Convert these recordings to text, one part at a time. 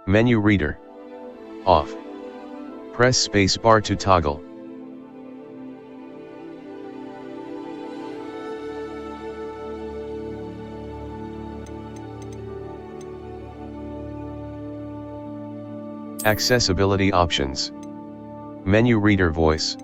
Menu reader. Off. Press space bar to toggle. Accessibility options. Menu reader voice.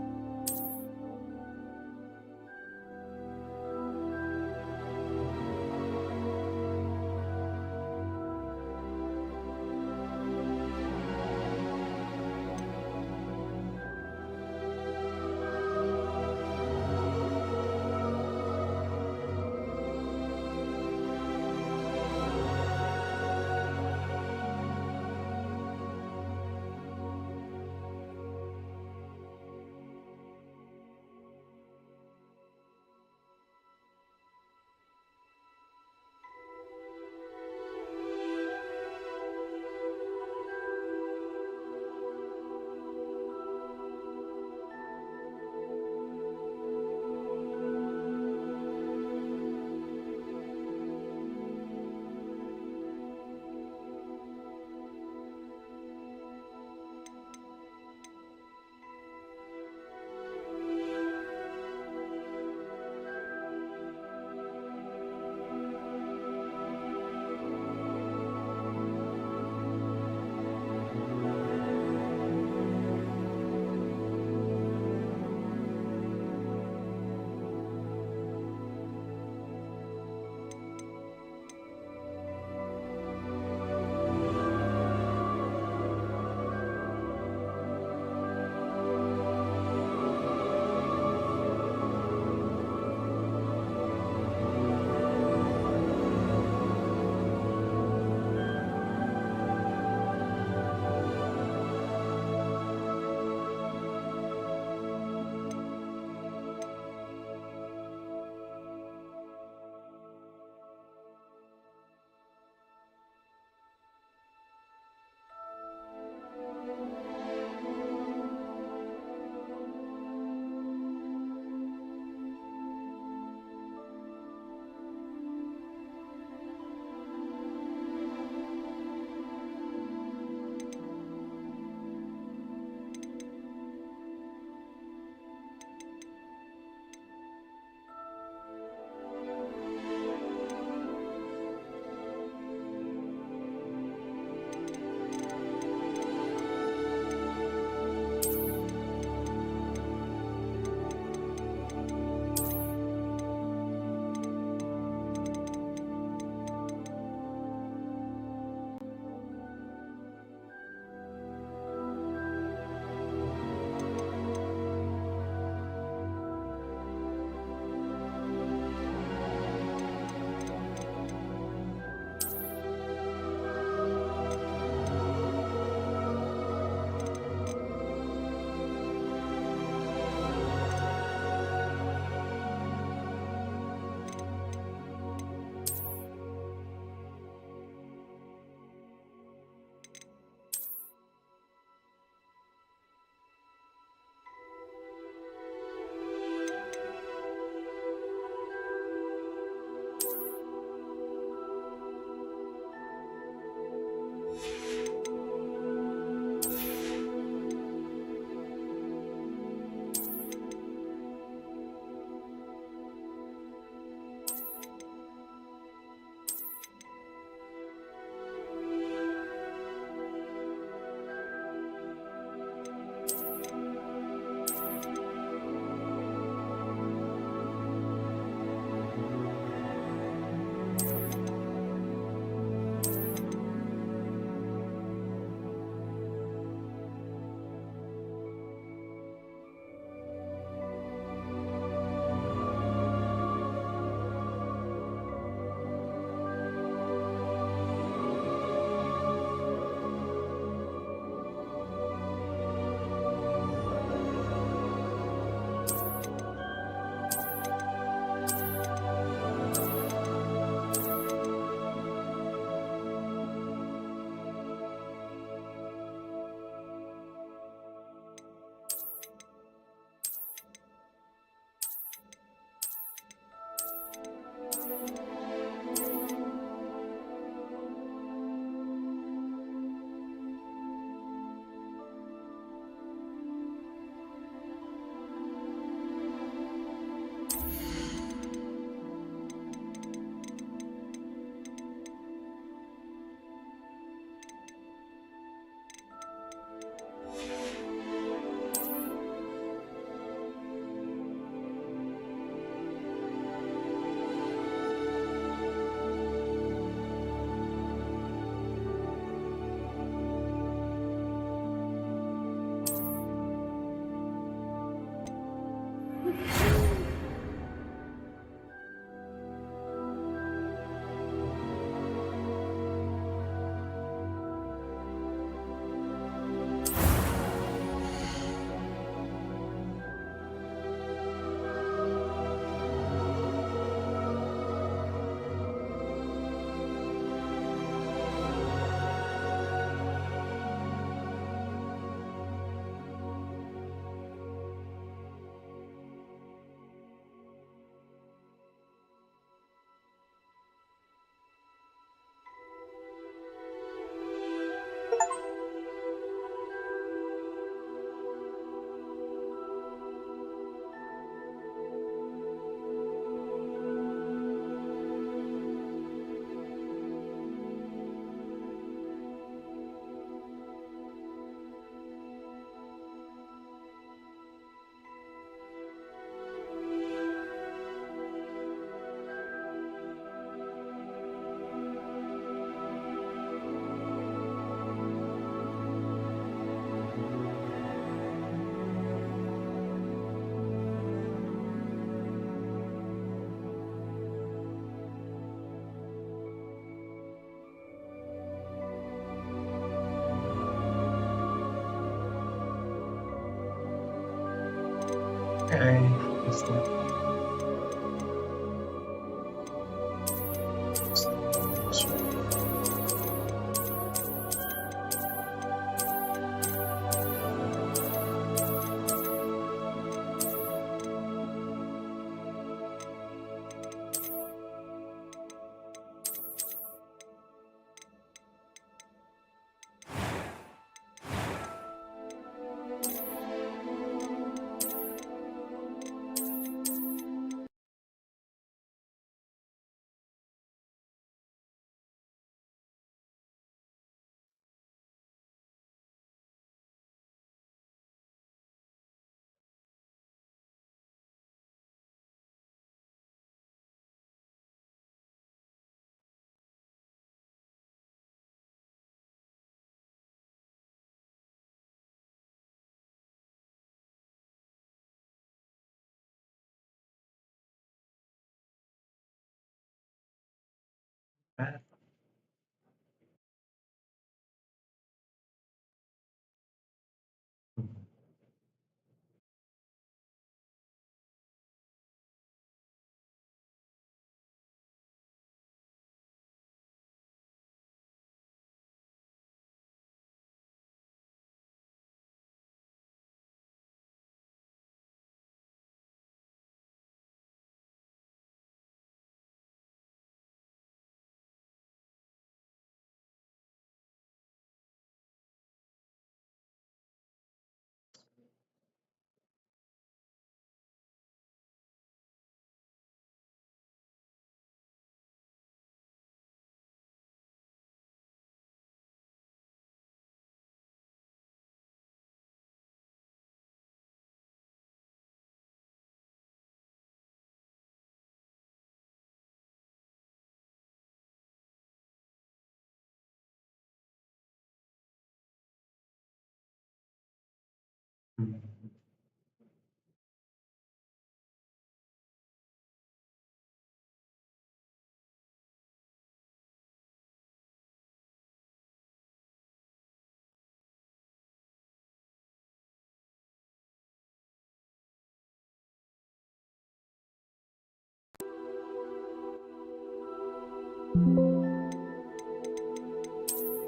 Okay. Let's do it.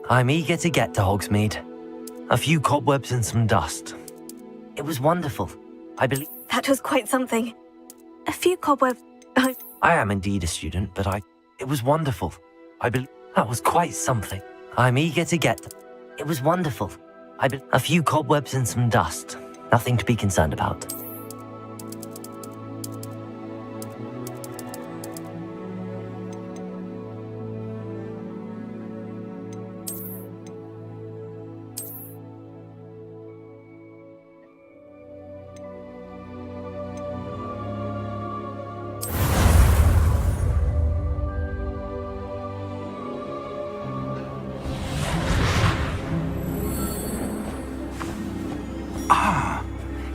I'm eager to get to Hogsmeade. A few cobwebs and some dust. It was wonderful. I believe... That was quite something. A few cobwebs... I am indeed a student, but It was wonderful. I believe... That was quite something. I'm eager to get... It was wonderful. A few cobwebs and some dust. Nothing to be concerned about.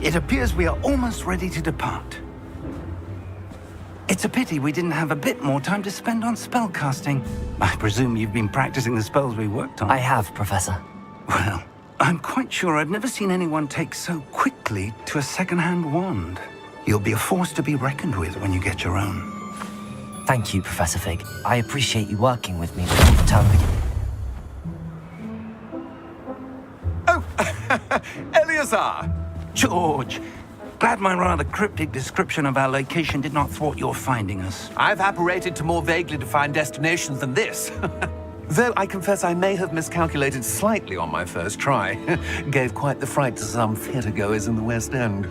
It appears we are almost ready to depart. It's a pity we didn't have a bit more time to spend on spellcasting. I presume you've been practicing the spells we worked on. I have, Professor. Well, I'm quite sure I've never seen anyone take so quickly to a second-hand wand. You'll be a force to be reckoned with when you get your own. Thank you, Professor Fig. I appreciate you working with me before the term begins. Oh, Eleazar! George, glad my rather cryptic description of our location did not thwart your finding us. I've apparated to more vaguely defined destinations than this. Though I confess I may have miscalculated slightly on my first try. Gave quite the fright to some theatre-goers in the West End.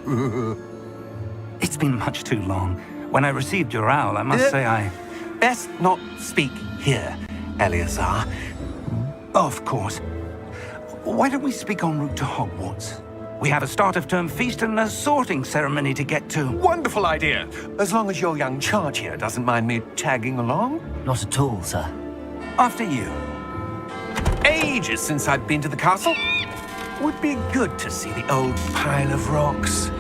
It's been much too long. When I received your owl, I must say I... Best not speak here, Eleazar. Of course. Why don't we speak en route to Hogwarts? We have a start-of-term feast and a sorting ceremony to get to. Wonderful idea! As long as your young charge here doesn't mind me tagging along. Not at all, sir. After you. Ages since I've been to the castle. Would be good to see the old pile of rocks.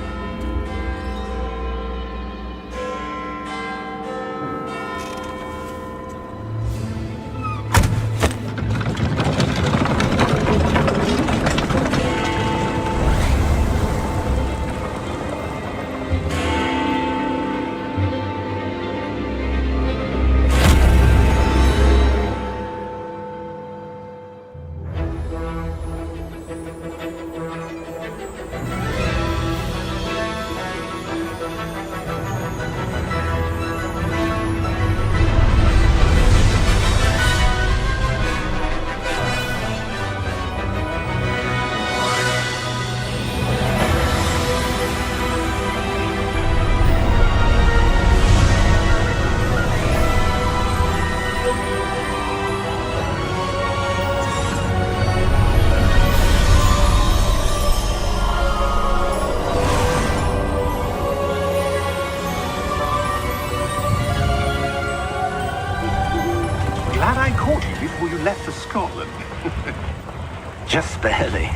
Just barely.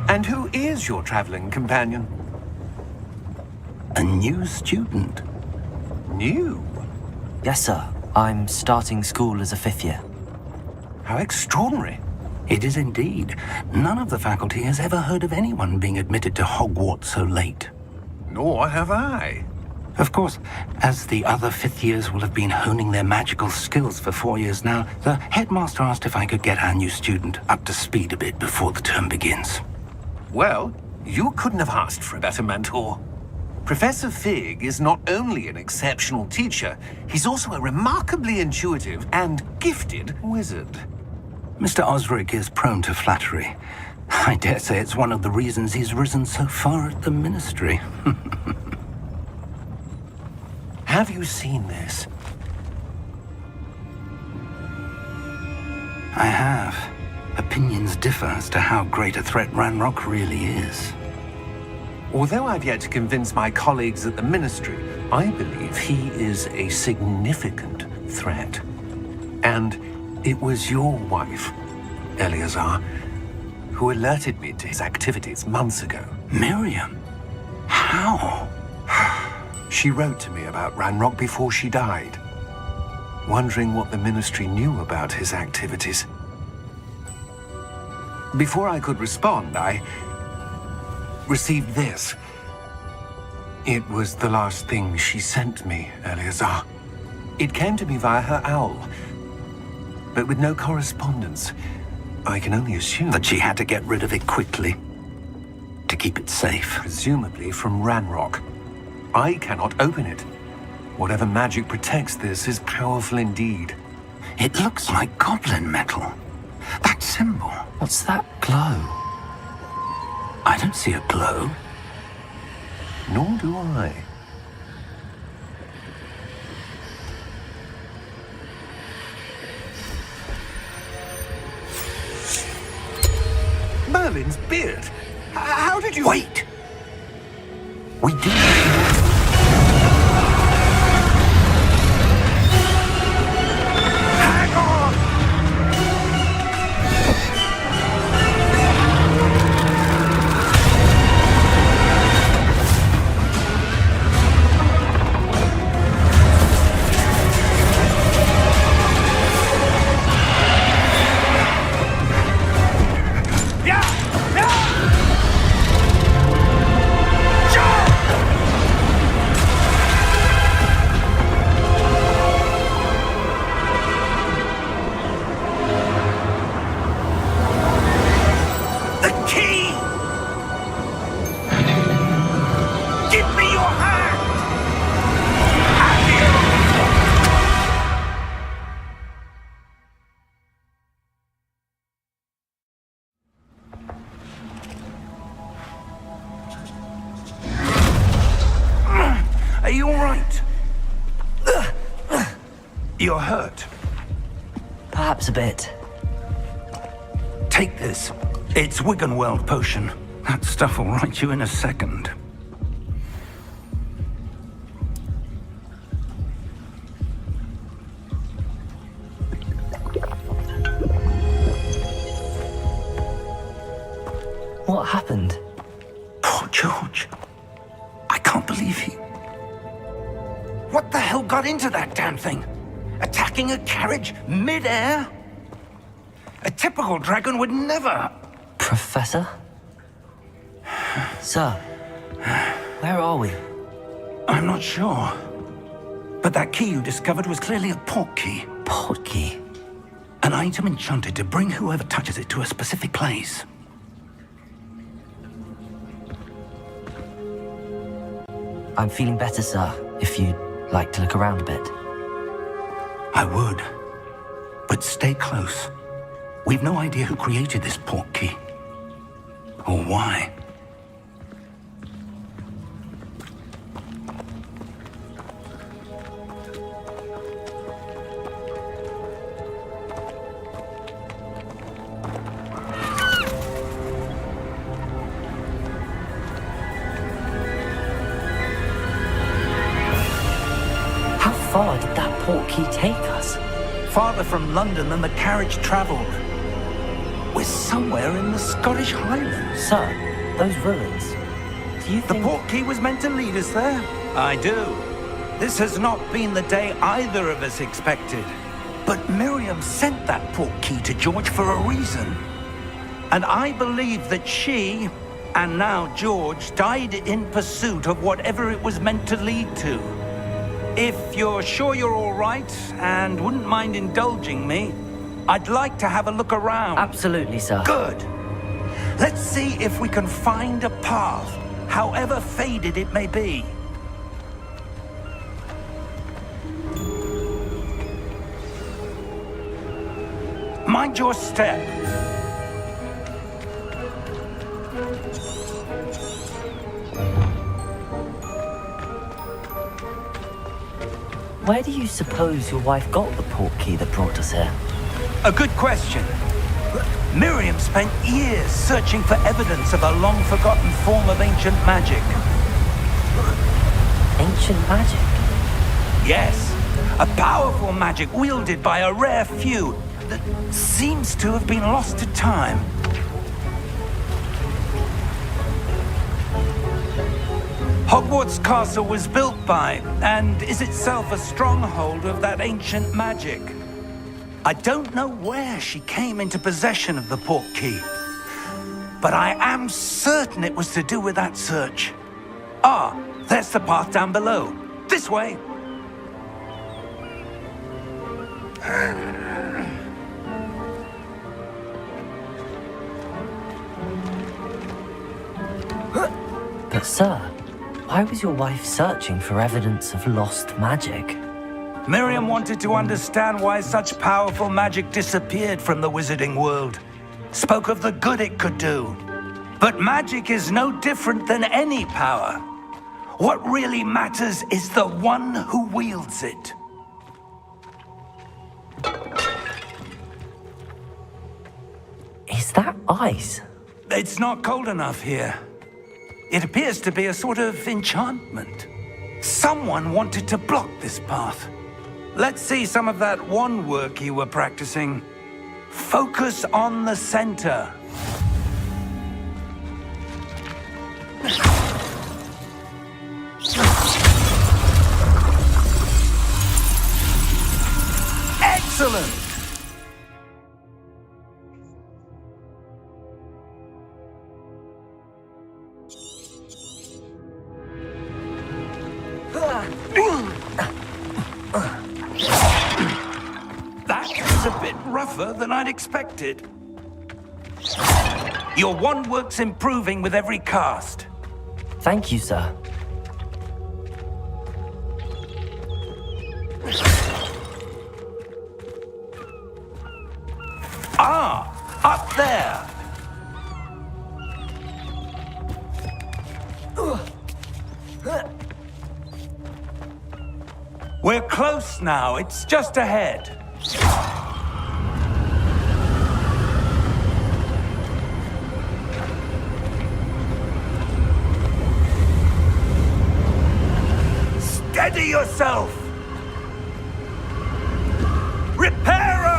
And who is your traveling companion? A new student. New? Yes, sir. I'm starting school as a 5th year. How extraordinary. It is indeed. None of the faculty has ever heard of anyone being admitted to Hogwarts so late. Nor have I. Of course, as the other 5th years will have been honing their magical skills for 4 years now, the headmaster asked if I could get our new student up to speed a bit before the term begins. Well, you couldn't have asked for a better mentor. Professor Fig is not only an exceptional teacher, he's also a remarkably intuitive and gifted wizard. Mr. Osric is prone to flattery. I dare say it's one of the reasons he's risen so far at the Ministry. Have you seen this? I have. Opinions differ as to how great a threat Ranrock really is. Although I've yet to convince my colleagues at the Ministry, I believe he is a significant threat. And it was your wife, Eleazar, who alerted me to his activities months ago. Miriam? How? She wrote to me about Ranrock before she died, wondering what the Ministry knew about his activities. Before I could respond, I received this. It was the last thing she sent me, Eleazar. It came to me via her owl, but with no correspondence. I can only assume That she had to get rid of it quickly, to keep it safe. presumably from Ranrock. I cannot open it. Whatever magic protects this is powerful indeed. It looks like goblin metal. That symbol. What's that glow? I don't see a glow. Nor do I. Merlin's beard? How did you... Wait! We do. Hang on! The key! Give me your hand! Are you all right? You're hurt. Perhaps a bit. Take this. It's Wiggenweld potion. That stuff will right you in a second. What happened? Poor George. I can't believe he... What the hell got into that damn thing? Attacking a carriage mid-air? A typical dragon would never... Professor? Sir, where are we? I'm not sure. But that key you discovered was clearly a port key. Port key? An item enchanted to bring whoever touches it to a specific place. I'm feeling better, sir, if you'd like to look around a bit. I would. But stay close. We've no idea who created this port key. Or why. How far did that port key take us? Farther from London than the carriage traveled. We're somewhere in the Scottish Highlands. Sir, those ruins. Do you The think... portkey was meant to lead us there? I do. This has not been the day either of us expected. But Miriam sent that portkey to George for a reason. And I believe that she, and now George, died in pursuit of whatever it was meant to lead to. If you're sure you're all right, and wouldn't mind indulging me, I'd like to have a look around. Absolutely, sir. Good. Let's see if we can find a path, however faded it may be. Mind your step. Where do you suppose your wife got the portkey that brought us here? A good question. Miriam spent years searching for evidence of a long-forgotten form of ancient magic. Ancient magic? Yes, a powerful magic wielded by a rare few that seems to have been lost to time. Hogwarts Castle was built by, and is itself a stronghold of that ancient magic. I don't know where she came into possession of the portkey, but I am certain it was to do with that search. Ah, there's the path down below. This way. But sir, why was your wife searching for evidence of lost magic? Miriam wanted to understand why such powerful magic disappeared from the wizarding world. Spoke of the good it could do. But magic is no different than any power. What really matters is the one who wields it. Is that ice? It's not cold enough here. It appears to be a sort of enchantment. Someone wanted to block this path. Let's see some of that wand work you were practicing. Focus on the center. Excellent! That is a bit rougher than I'd expected. Your wand work's improving with every cast. Thank you, sir. Ah, up there. We're close now. It's just ahead. Steady yourself! Reparo!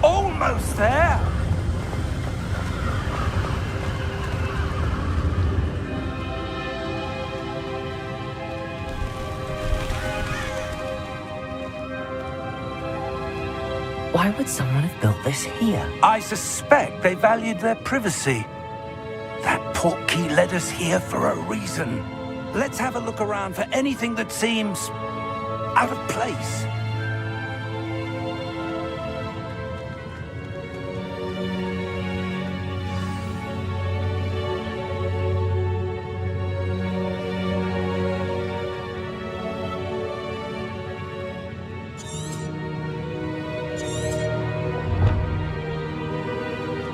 Almost there! Why would someone have built this here? I suspect they valued their privacy. That portkey led us here for a reason. Let's have a look around for anything that seems out of place.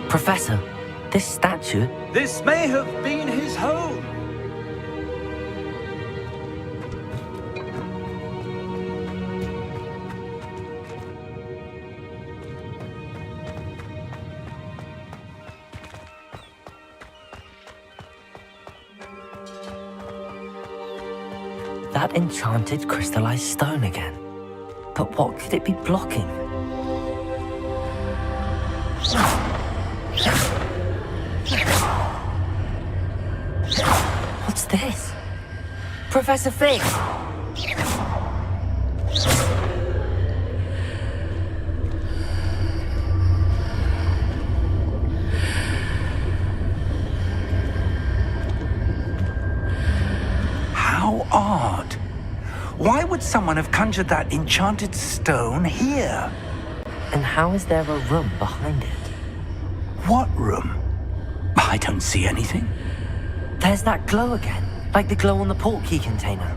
Professor, this statue... This may have been his home. that enchanted crystallized stone again. But what could it be blocking? What's this? Professor Fig! How odd. Why would someone have conjured that enchanted stone here? And how is there a room behind it? What room? I don't see anything. There's that glow again, like the glow on the portkey container.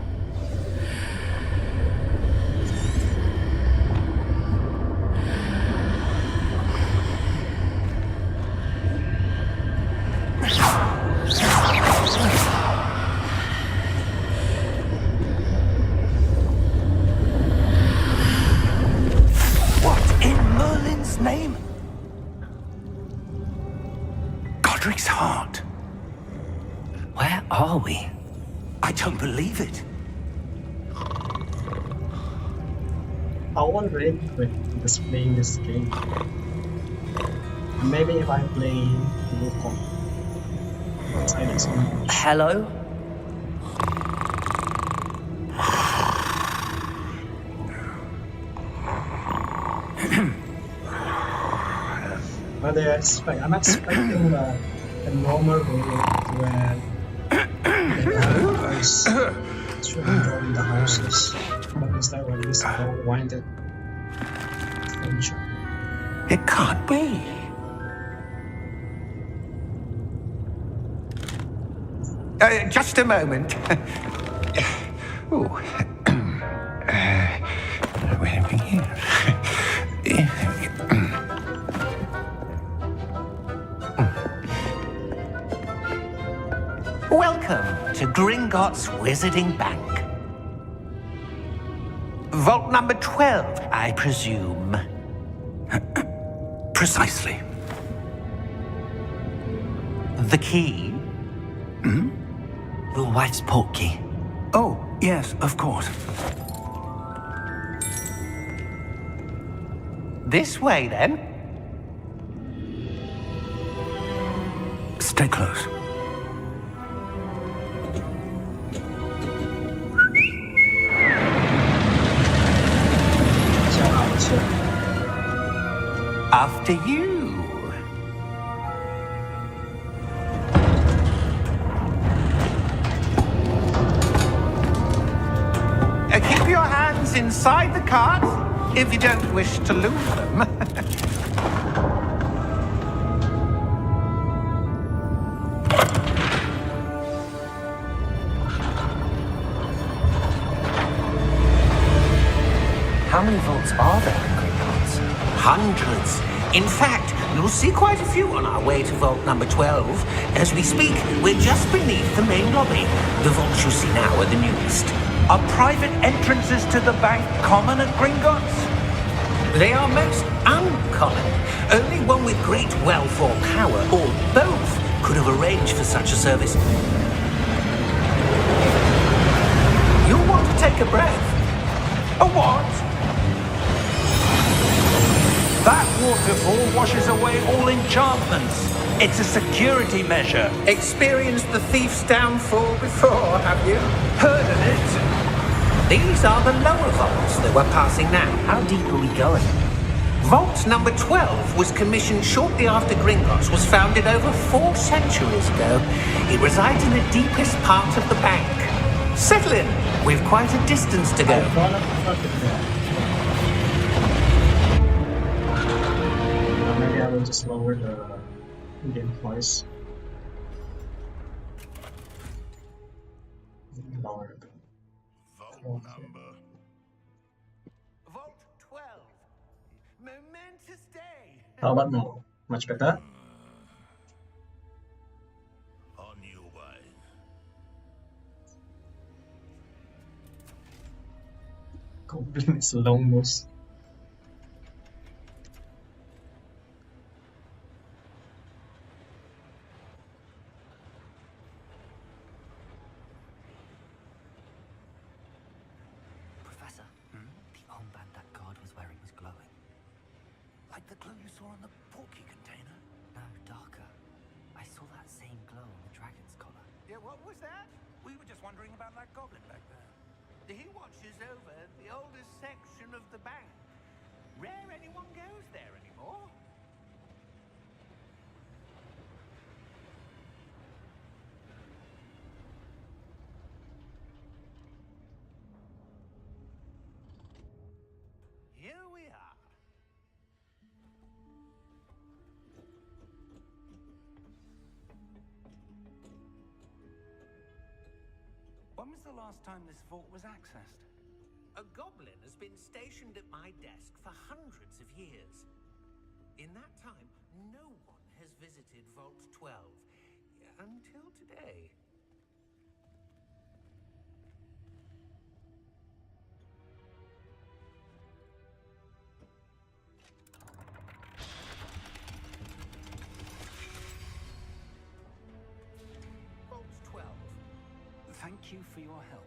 What in Merlin's name? Godric's heart. Where are we? I don't believe it. I won't really quit just playing this game. Maybe if I play Wukong. Because I need some knowledge. Hello? But I'm expecting a normal way where the characters should go in the houses. But instead of this winded adventure. It can't be. Just a moment. Ooh. Where are we here? Welcome to Gringotts Wizarding Bank. Vault number 12, I presume. Precisely. The key? Your wife's portkey. Oh, yes, of course. This way, then. Stay close. After you. Keep your hands inside the cart if you don't wish to lose them. How many vaults are there in Gringotts? Hundreds. In fact, you'll see quite a few on our way to vault number 12. As we speak, we're just beneath the main lobby. The vaults you see now are the newest. Are private entrances to the bank common at Gringotts? They are most uncommon. Only one with great wealth or power, or both, could have arranged for such a service. You'll want to take a breath. A what? That waterfall washes away all enchantments. It's a security measure. Experienced the thief's downfall before, have you? Heard of it? These are the lower vaults that we're passing now. How deep are we going? Vault number 12 was commissioned shortly after Gringotts was founded over 4 centuries ago. It resides in the deepest part of the bank. Settle in. We've quite a distance to go. Maybe I will just lower the game voice. Lower it. Okay. Vault 12. Momentous day. How about now? Much better? On your way. Goblin is long nose. was that? We were just wondering about that goblin back there. He watches over the oldest section of the bank. Rare anyone goes there anymore. Here we are. When was the last time this vault was accessed? A goblin has been stationed at my desk for hundreds of years. In that time, no one has visited Vault 12 until today. Vault 12. Thank you for your help.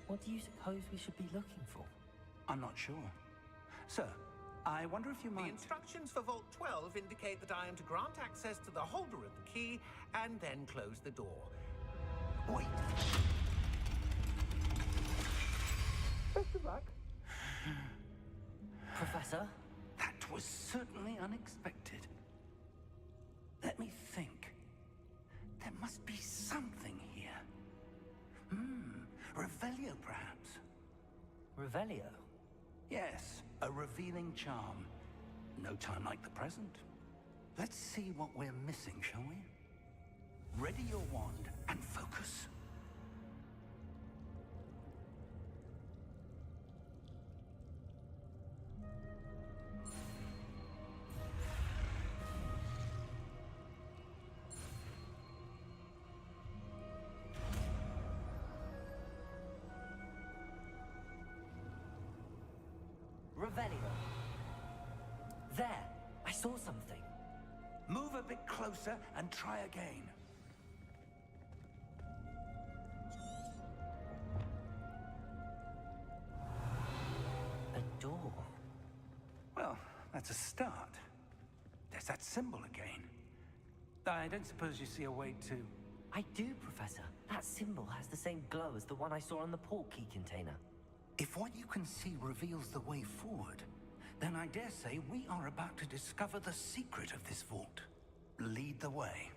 What do you suppose we should be looking for? I'm not sure. Sir, I wonder if you The might... instructions for Vault 12 indicate that I am to grant access to the holder of the key and then close the door. Wait! Best of luck. Professor? That was certainly unexpected. Let me think. There must be something here. Revelio, perhaps? Revelio? Yes, a revealing charm. No time like the present. Let's see what we're missing, shall we? Ready your wand and focus. Revelio. There! I saw something. Move a bit closer and try again. A door. Well, that's a start. There's that symbol again. I don't suppose you see a way to... I do, Professor. That symbol has the same glow as the one I saw on the port key container. If what you can see reveals the way forward, then I dare say we are about to discover the secret of this vault. Lead the way.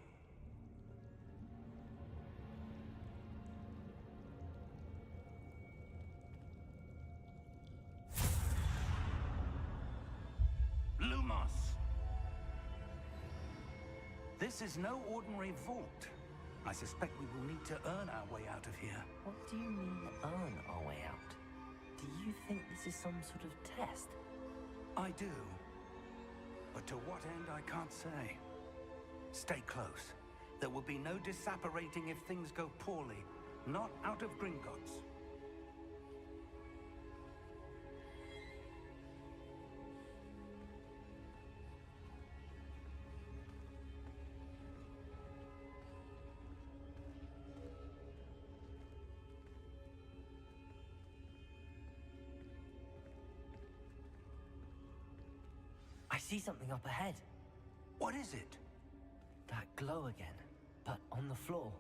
Lumos! This is no ordinary vault. I suspect we will need to earn our way out of here. What do you mean, earn our way out? Do you think this is some sort of test? I do. But to what end, I can't say. Stay close. There will be no disapparating if things go poorly. Not out of Gringotts. I see something up ahead. What is it? That glow again, but on the floor.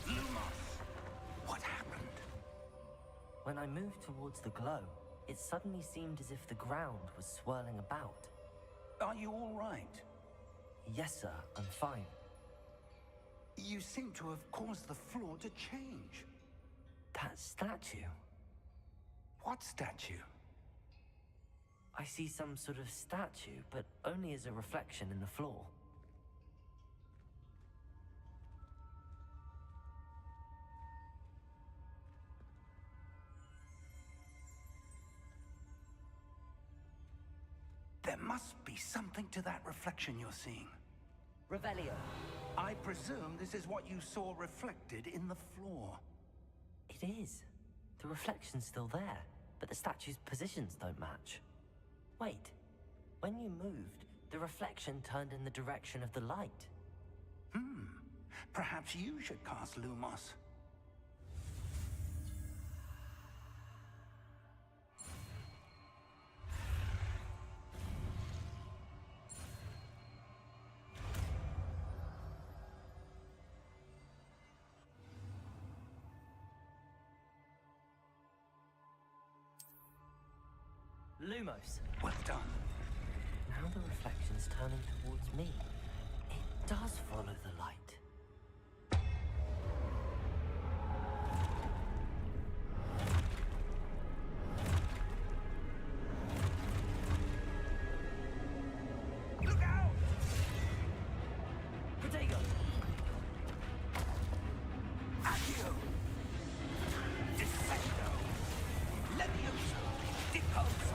Lumos! What happened? When I moved towards the glow, it suddenly seemed as if the ground was swirling about. Are you all right? Yes, sir, I'm fine. You seem to have caused the floor to change. That statue. What statue? I see some sort of statue, but only as a reflection in the floor. There must be something to that reflection you're seeing. Revelio. I presume this is what you saw reflected in the floor. It is. The reflection's still there, but the statue's positions don't match. Wait, when you moved, the reflection turned in the direction of the light. Perhaps you should cast Lumos. Lumos. Well done. Now the reflection's turning towards me. It does follow the light. Look out! Protego! Accio! Descendo! Levioso! Deposo!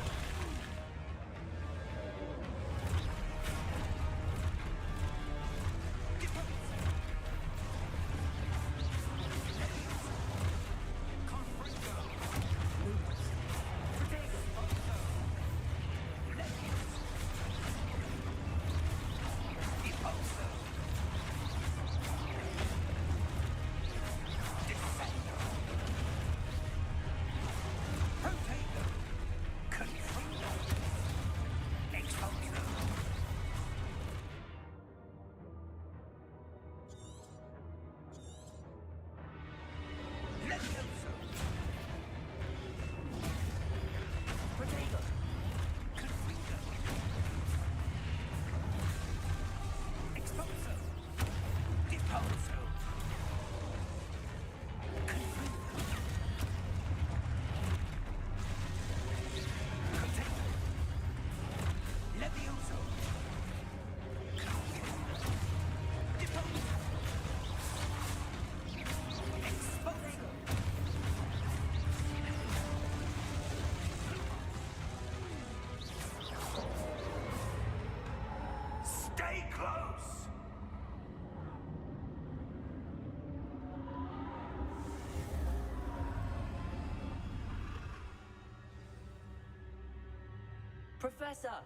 Professor!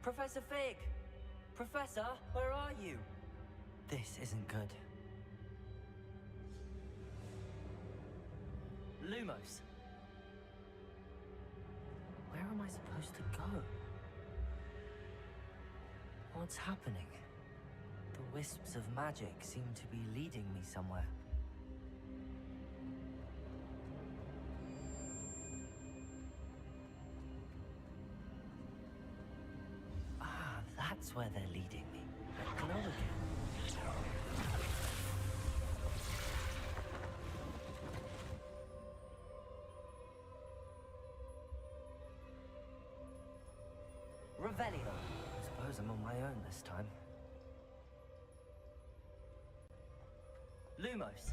Professor Fig! Professor, where are you? This isn't good. Lumos. Where am I supposed to go? What's happening? The wisps of magic seem to be leading me somewhere. Ah, that's where they're leading me. Let me know again. Revelio. I suppose I'm on my own this time. Lumos.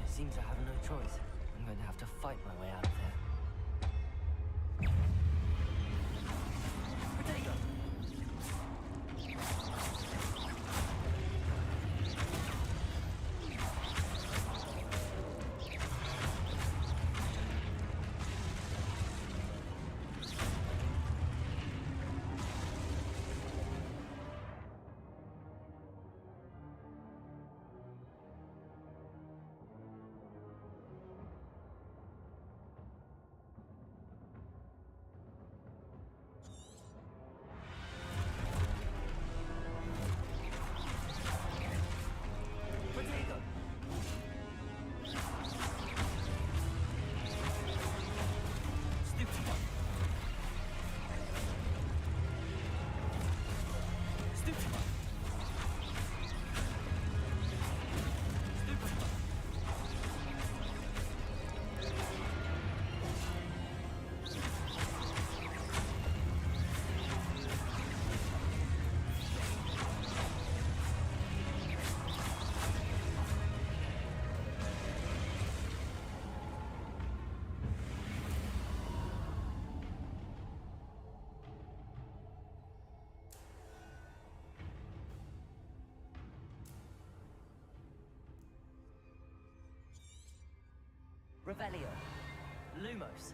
It seems I have no choice. I'm going to have to fight my way out of here. Protego! Revelio. Lumos.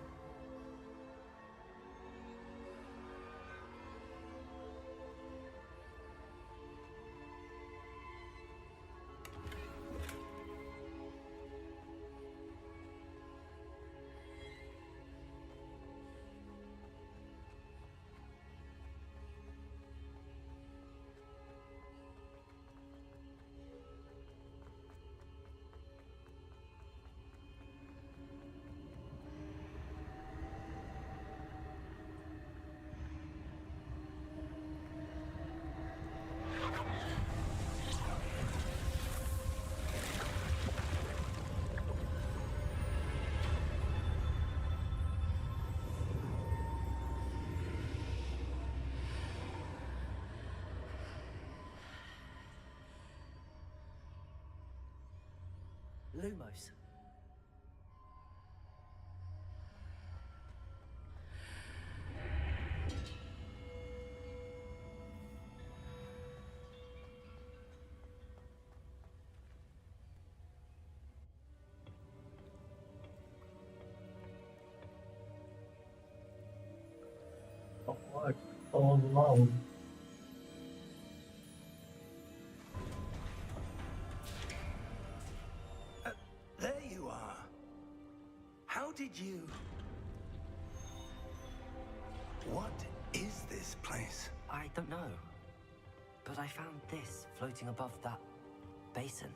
Lumos. Hogwarts all alone. There you are. How did you... What is this place? I don't know. But I found this floating above that basin.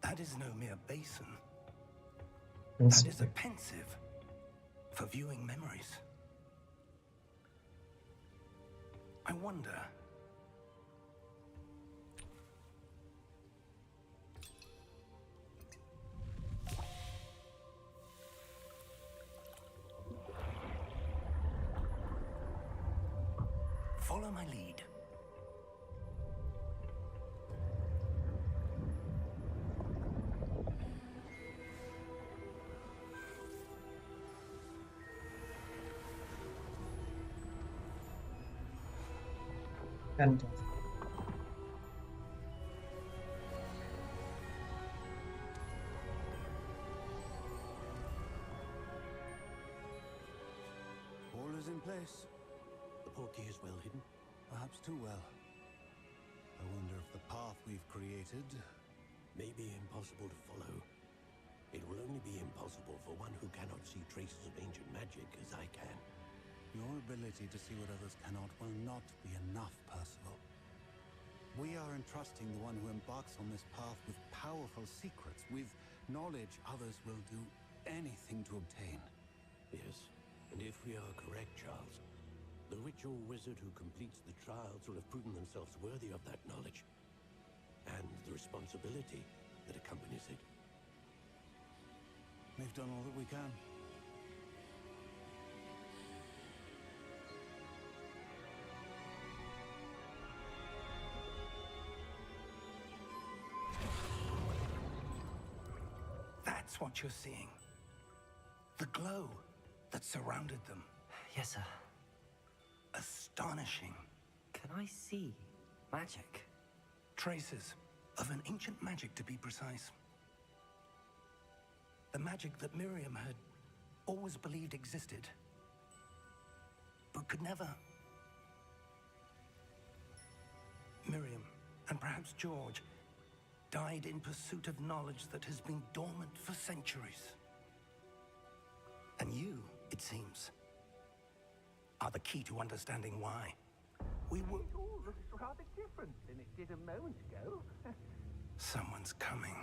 That is no mere basin. Let's That is a see. pensive for viewing memories. I wonder... Follow my lead. And All is in place. The portkey is well hidden. Perhaps too well. I wonder if the path we've created may be impossible to follow. It will only be impossible for one who cannot see traces of ancient magic as I can. Your ability to see what others cannot will not be enough, Percival. We are entrusting the one who embarks on this path with powerful secrets, with knowledge others will do anything to obtain. Yes, and if we are correct, Charles, the witch or wizard who completes the trials will have proven themselves worthy of that knowledge, and the responsibility that accompanies it. We've done all that we can. That's what you're seeing. The glow that surrounded them. Yes, sir. Astonishing. Can I see magic? Traces of an ancient magic, to be precise. The magic that Miriam had always believed existed, but could never. Miriam, and perhaps George, died in pursuit of knowledge that has been dormant for centuries. And you, it seems, are the key to understanding why. We were... It all looks rather different than it did a moment ago. Someone's coming.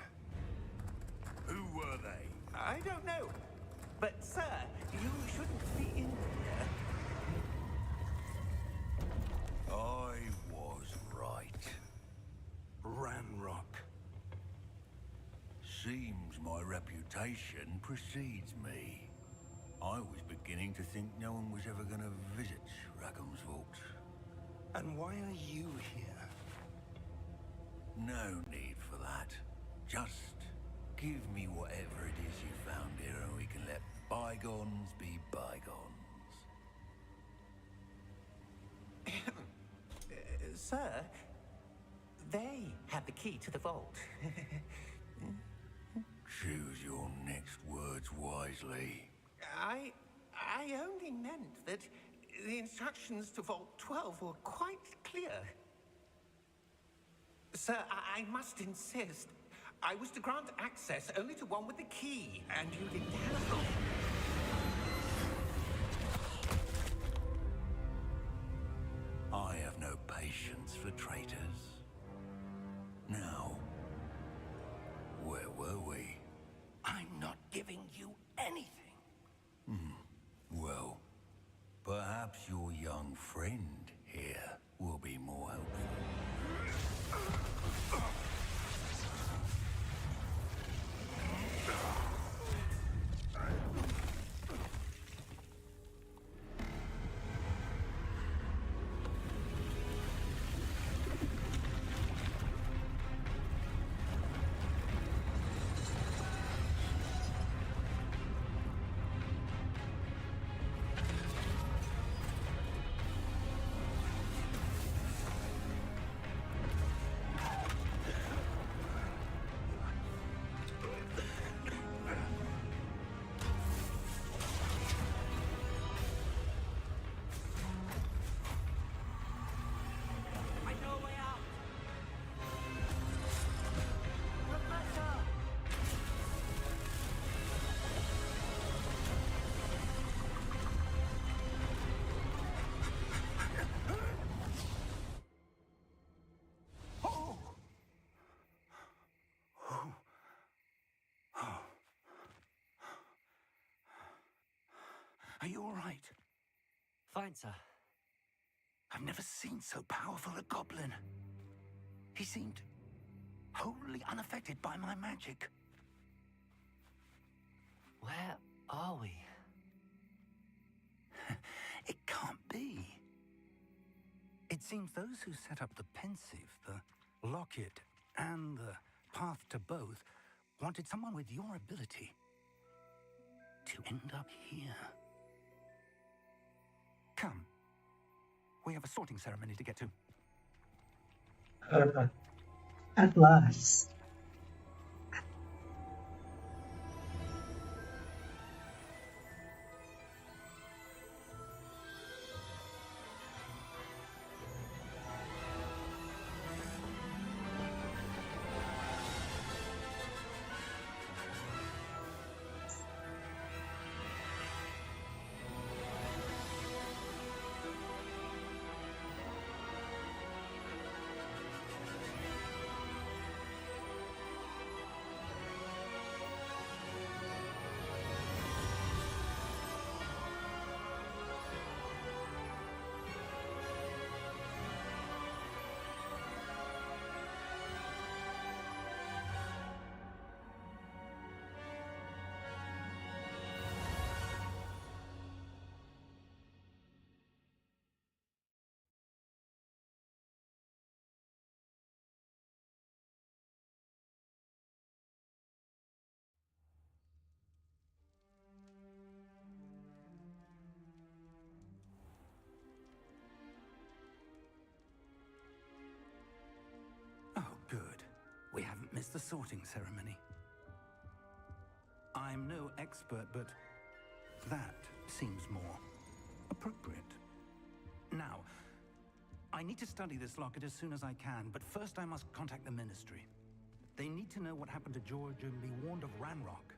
Who were they? I don't know. But, sir, you shouldn't be in here. I was right. Ranrock. Seems my reputation precedes me. I was beginning to think no one was ever going to visit Rackham's vault. And why are you here? No need for that. Just give me whatever it is you found here and we can let bygones be bygones. Sir, they have the key to the vault. Choose your next words wisely. I only meant that the instructions to Vault 12 were quite clear. Sir, I must insist. I was to grant access only to one with the key, and you didn't have it. I have no patience for traitors. Now, where were we? I'm not giving you anything. Well, perhaps your young friend here will be more helpful. Are you all right? Fine, sir. I've never seen so powerful a goblin. He seemed wholly unaffected by my magic. Where are we? It can't be. It seems those who set up the pensive, the locket, and the path to both wanted someone with your ability to end up here. Come. We have a sorting ceremony to get to. At last. Oh, good. We haven't missed the sorting ceremony. I'm no expert, but that seems more appropriate. Now, I need to study this locket as soon as I can, but first I must contact the Ministry. They need to know what happened to George and be warned of Ranrock.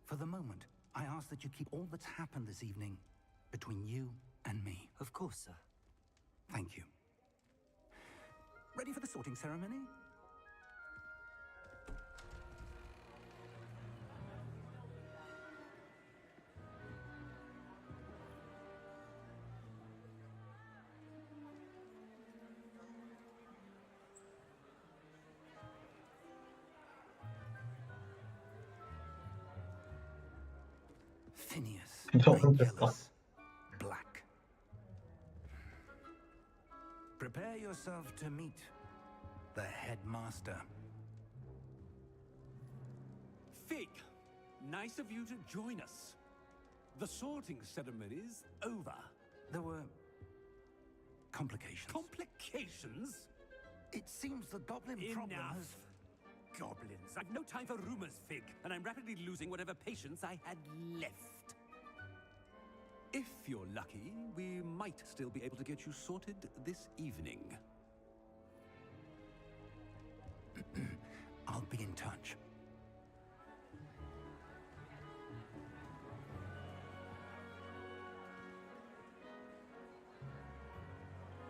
For the moment, I ask that you keep all that's happened this evening between you and me. Of course, sir. Thank you. Ready for the sorting ceremony? Phineas, Regulus, Black. Prepare yourself to meet the headmaster. Fig, nice of you to join us. The sorting ceremony's over. There were complications. Complications? It seems the goblin problem has... goblins. I've no time for rumors, Fig, and I'm rapidly losing whatever patience I had left. If you're lucky, we might still be able to get you sorted this evening. I'll be in touch.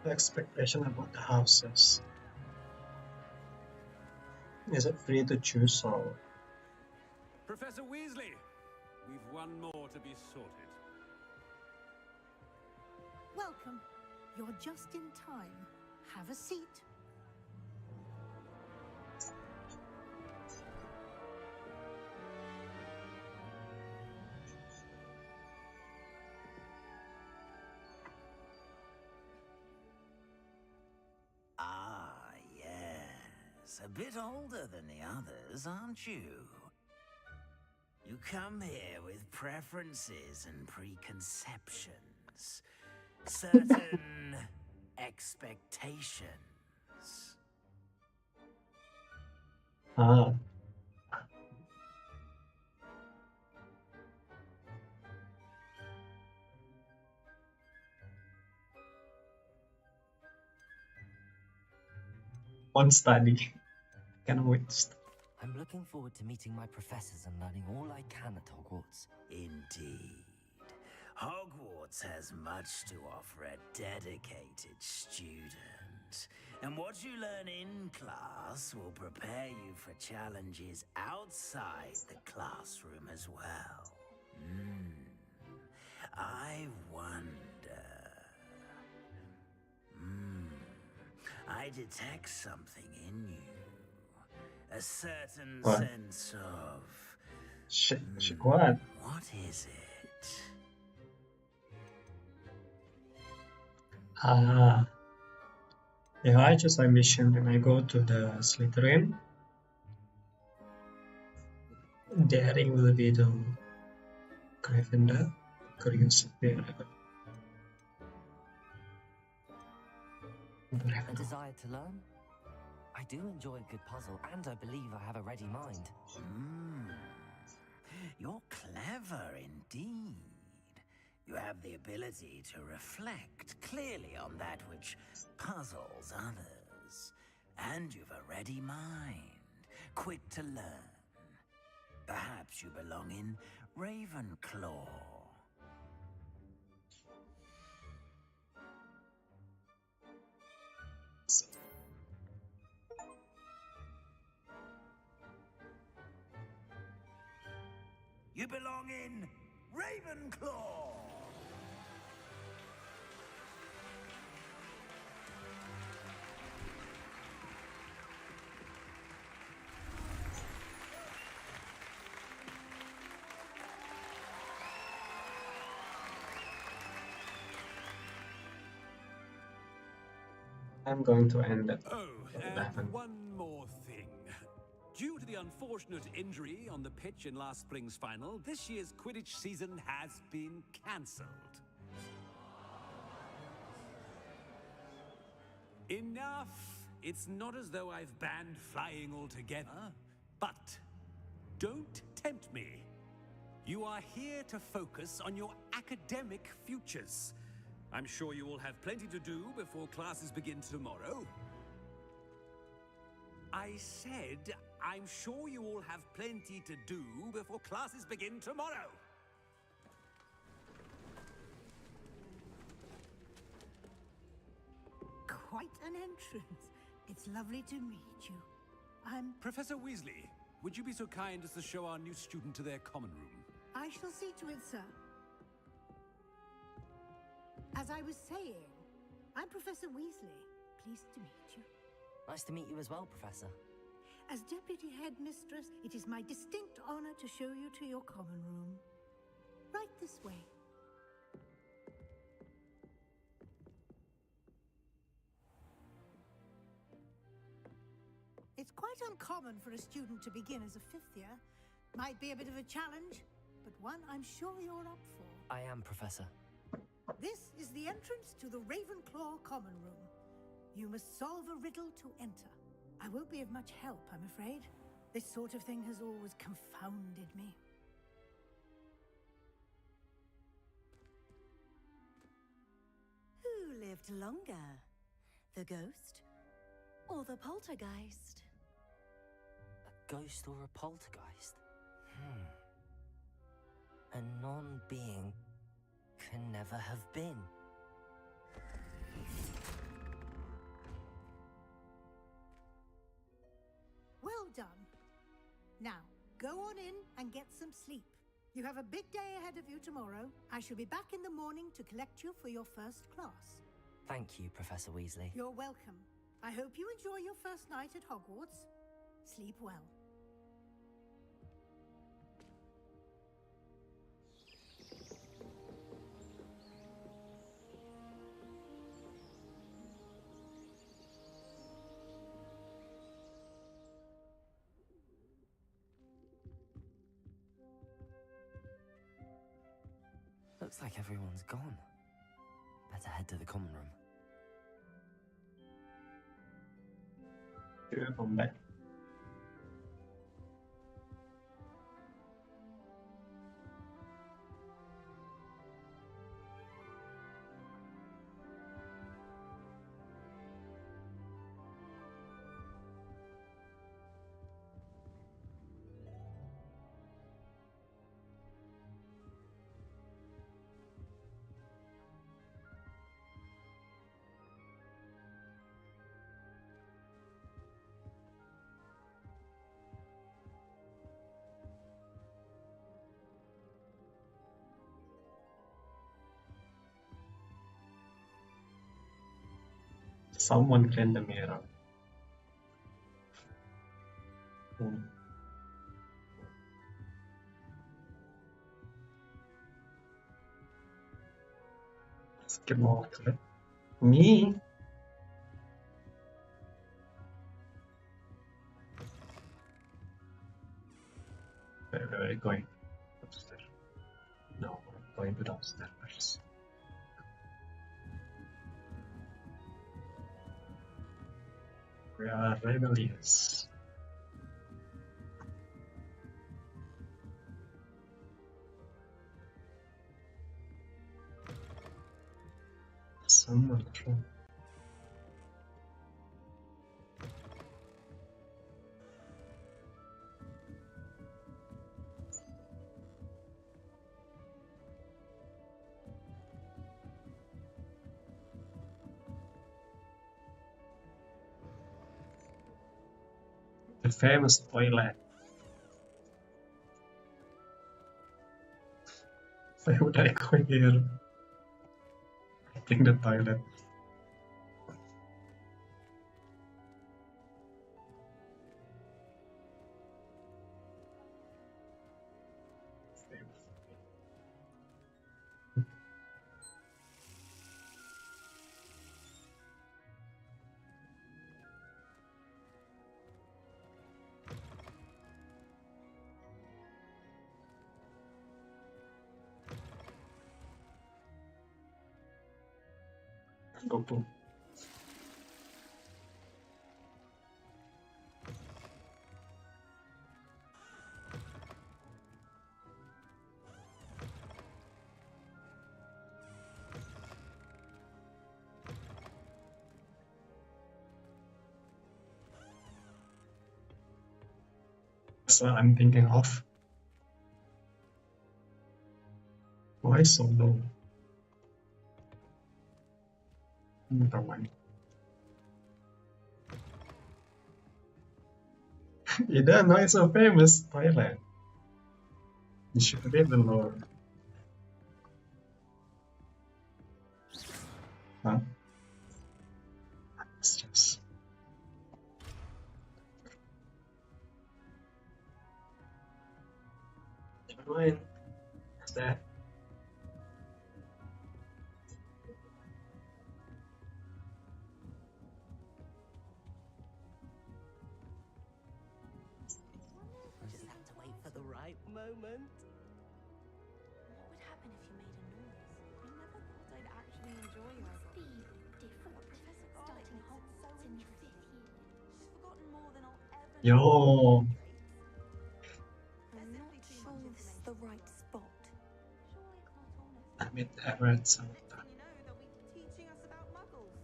The expectation about the houses. Is it free to choose or? Professor Weasley, we've one more to be sorted. Welcome. You're just in time. Have a seat. Ah, yes. A bit older than the others, aren't you? You come here with preferences and preconceptions. Certain expectations. Ah. On study. Cannot wait to study. I'm looking forward to meeting my professors and learning all I can at Hogwarts. Indeed. Hogwarts has much to offer a dedicated student. And what you learn in class will prepare you for challenges outside the classroom as well. I wonder... I detect something in you. A certain What? sense of... What? What is it? If I choose ambition and I go to the Slytherin, daring will be the Gryffindor, curiosity. A desire to learn? I do enjoy a good puzzle, and I believe I have a ready mind. You're clever indeed. You have the ability to reflect clearly on that which puzzles others. And you've a ready mind, quick to learn. Perhaps you belong in Ravenclaw. You belong in Ravenclaw! I'm going to end it. Oh, and one more thing. Due to the unfortunate injury on the pitch in last spring's final, this year's Quidditch season has been cancelled. Enough! It's not as though I've banned flying altogether, but don't tempt me. You are here to focus on your academic futures. I'm sure you will have plenty to do before classes begin tomorrow. I said, I'm sure you all have plenty to do before classes begin tomorrow. Quite an entrance. It's lovely to meet you. I'm... Professor Weasley, would you be so kind as to show our new student to their common room? I shall see to it, sir. As I was saying, I'm Professor Weasley. Pleased to meet you. Nice to meet you as well, Professor. As Deputy Headmistress, it is my distinct honor to show you to your common room. Right this way. It's quite uncommon for a student to begin as a fifth year. Might be a bit of a challenge, but one I'm sure you're up for. I am, Professor. This is the entrance to the Ravenclaw common room. You must solve a riddle to enter. I won't be of much help, I'm afraid. This sort of thing has always confounded me. Who lived longer? The ghost or the poltergeist? A ghost or a poltergeist? A non-being can never have been. Well done. Now, go on in and get some sleep. You have a big day ahead of you tomorrow. I shall be back in the morning to collect you for your first class. Thank you, Professor Weasley. You're welcome. I hope you enjoy your first night at Hogwarts. Sleep well. Looks like everyone's gone. Better head to the common room. Come back. Someone clean the mirror. Skip more clip. Me? Where are we going? Upstairs. No, we're going to downstairs. We are rebellious. Someone true. The famous toilet. Why would I go here? I think the toilet. Go boom. So I'm thinking of. Why so low? Never mind. You don't know it's so famous toilet. You should read the lore. Huh? It's just. Join. What's that? Just have to wait for the right moment. What would happen if you made a noise? I never thought I'd actually enjoy myself. Be different. Professor starting Hogwarts in the 5th year. She's forgotten more than I'll ever Yo. know. Amit, I read Samantha. You know, they'll be teaching us about muggles.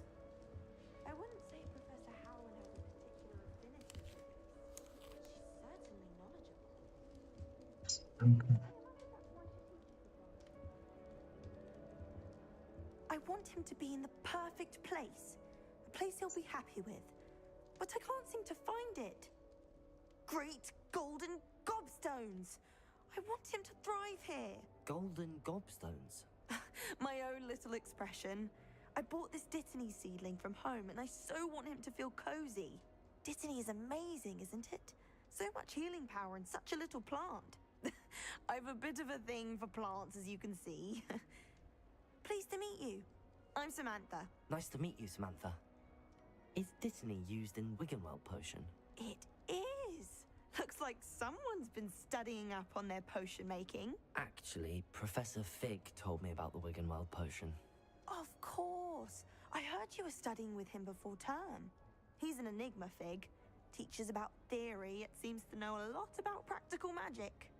I wouldn't say Professor Howland has a particular affinity for this, but she's certainly knowledgeable. I want him to be in the perfect place. A place he'll be happy with. But I can't seem to find it. Great golden gobstones! I want him to thrive here. Golden gobstones? My own little expression. I bought this Dittany seedling from home and I so want him to feel cozy. Dittany is amazing, isn't it? So much healing power in such a little plant. I've a bit of a thing for plants, as you can see. Pleased to meet you. I'm Samantha. Nice to meet you, Samantha. Is Dittany used in Wiggenweld potion? It is. Looks like someone's been studying up on their potion making. Actually, Professor Fig told me about the Wiggenweld potion. Of course. I heard you were studying with him before term. He's an enigma, Fig. Teaches about theory, yet seems to know a lot about practical magic.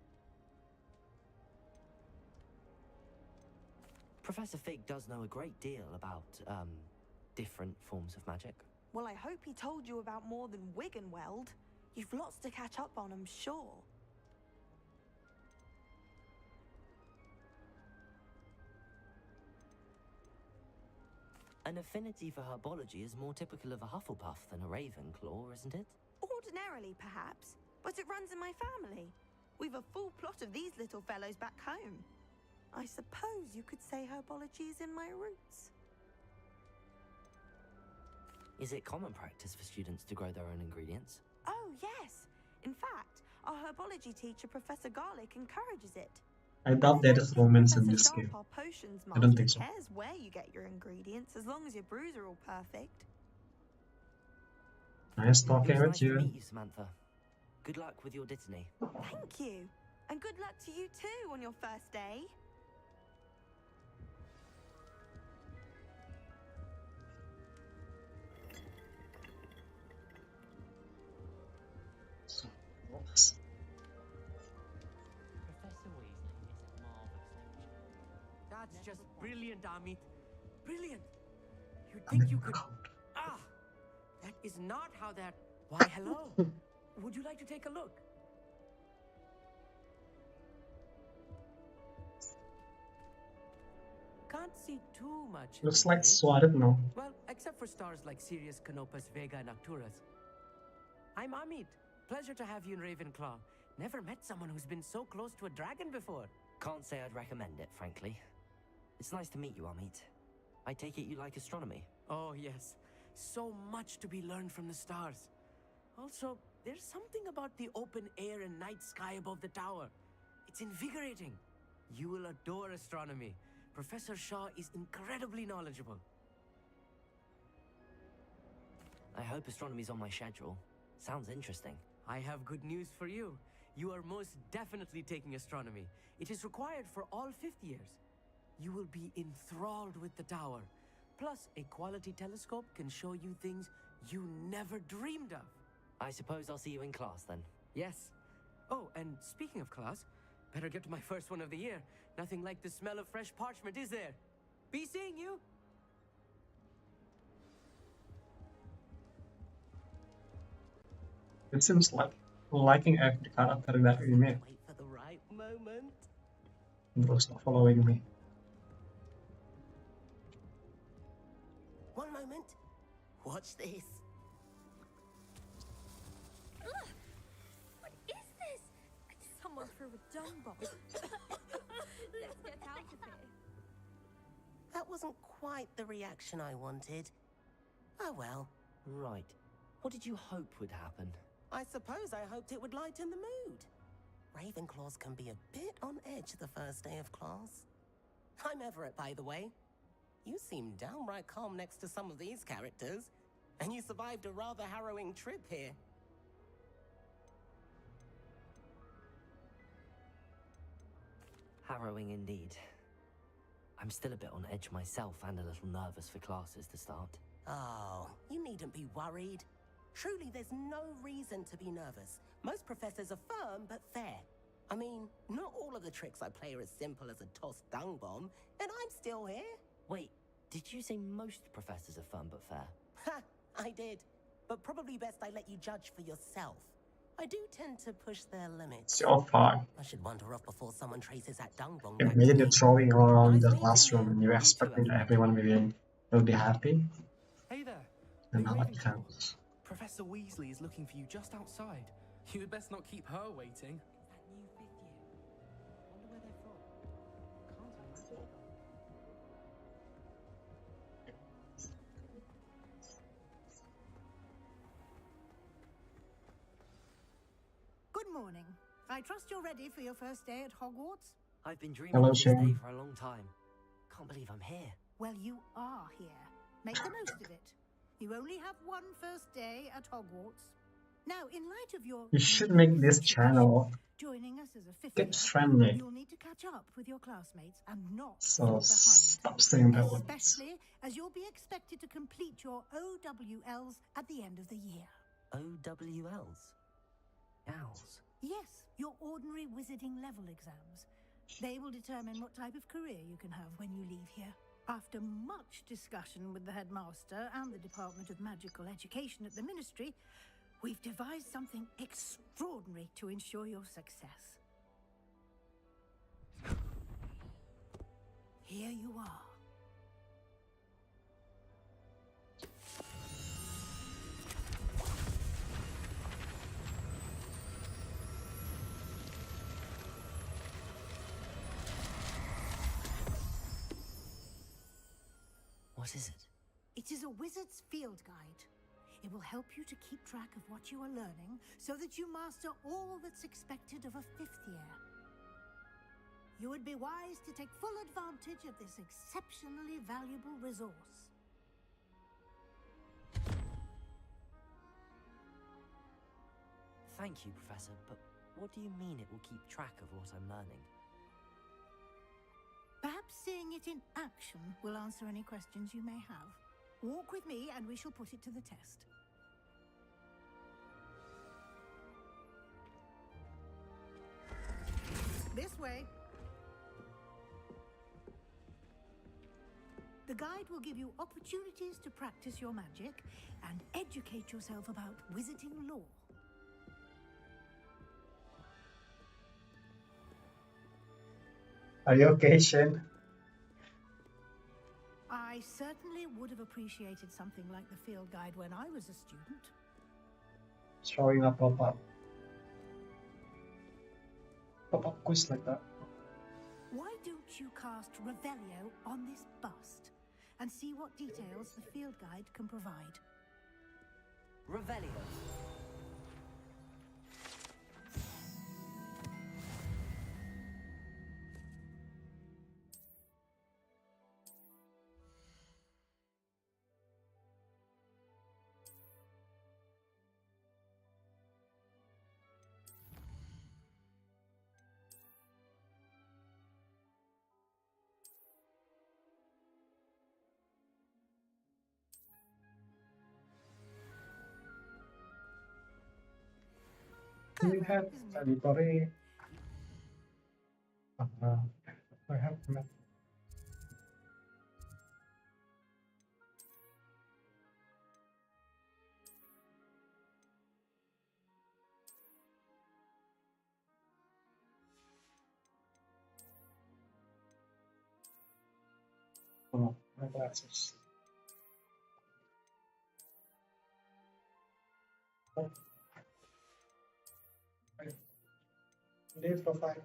Professor Fig does know a great deal about, different forms of magic. Well, I hope he told you about more than Wiggenweld. You've lots to catch up on, I'm sure. An affinity for herbology is more typical of a Hufflepuff than a Ravenclaw, isn't it? Ordinarily, perhaps, but it runs in my family. We've a full plot of these little fellows back home. I suppose you could say herbology is in my roots. Is it common practice for students to grow their own ingredients? Oh, yes. In fact, our herbology teacher, Professor Garlick, encourages it. I doubt there is romance in this game. Our potions I don't master think so. cares where you get your ingredients, as long as your brews are all perfect. Nice talking It was with nice to you. meet you, Samantha. Good luck with your Dittany. Thank you. And good luck to you too on your first day. Professor Weasley is a marvelous teacher. That's just brilliant, Amit. Brilliant. You'd think you could... Ah! That is not how that... Why, hello. Would you like to take a look? Can't see too much. Looks in like it, eh? swatted now. Well, except for stars like Sirius, Canopus, Vega, and Arcturus. I'm Amit. Pleasure to have you in Ravenclaw. Never met someone who's been so close to a dragon before. Can't say I'd recommend it, frankly. It's nice to meet you, Amit. I take it you like astronomy? Oh, yes. So much to be learned from the stars. Also, there's something about the open air and night sky above the tower. It's invigorating. You will adore astronomy. Professor Shaw is incredibly knowledgeable. I hope astronomy's on my schedule. Sounds interesting. I have good news for you. You are most definitely taking astronomy. It is required for all fifth years. You will be enthralled with the tower. Plus, a quality telescope can show you things you never dreamed of. I suppose I'll see you in class then. Yes. Oh, and speaking of class, better get to my first one of the year. Nothing like the smell of fresh parchment, is there? Be seeing you. It seems like liking every character that we made. Wait for the right moment. Bro, stop following me. One moment. Watch this. Ugh! What is this? Someone threw a dung bomb. Let's get out of here. That wasn't quite the reaction I wanted. Oh well. Right. What did you hope would happen? I suppose I hoped it would lighten the mood. Ravenclaws can be a bit on edge the first day of class. I'm Everett, by the way. You seem downright calm next to some of these characters, and you survived a rather harrowing trip here. Harrowing indeed. I'm still a bit on edge myself and a little nervous for classes to start. Oh, you needn't be worried. Truly, there's no reason to be nervous. Most professors are firm but fair. I mean, not all of the tricks I play are as simple as a tossed dung bomb, and I'm still here. Wait, did you say most professors are fun but fair? Ha! I did. But probably best I let you judge for yourself. I do tend to push their limits. So far, I should wander off before someone traces that dung bomb back to imagine me. you're throwing around the Nice meeting classroom and you're expecting that everyone will be happy. Hey there. And Big not like Ravenclaw. that. Professor Weasley is looking for you just outside. You had best not keep her waiting. Good morning. I trust you're ready for your first day at Hogwarts? I've been dreaming Hello, of this day Shane. for a long time. Can't believe I'm here. Well, you are here. Make the most of it. You only have one first day at Hogwarts. Now, in light of your You should make this channel joining us as a fifth kids year, friendly. you'll need to catch up with your classmates and not So fall behind. stop saying that words. Especially as you'll be expected to complete your OWLs at the end of the year. OWLs? Owls? Yes, your ordinary wizarding level exams. They will determine what type of career you can have when you leave here. After much discussion with the headmaster and the Department of Magical Education at the Ministry, we've devised something extraordinary to ensure your success. Here you are. What is it? It is a wizard's field guide. It will help you to keep track of what you are learning so that you master all that's expected of a fifth year. You would be wise to take full advantage of this exceptionally valuable resource. Thank you, Professor, but what do you mean it will keep track of what I'm learning? Perhaps seeing it in action will answer any questions you may have. Walk with me and we shall put it to the test. This way. The guide will give you opportunities to practice your magic and educate yourself about wizarding lore. Are you okay, Shane? I certainly would have appreciated something like the field guide when I was a student. Showing a pop-up. Pop-up quiz like that. Why don't you cast Revelio on this bust and see what details the field guide can provide? Revelio. Do you have anybody? I have met. Oh, my glasses. Oh. Leave profile.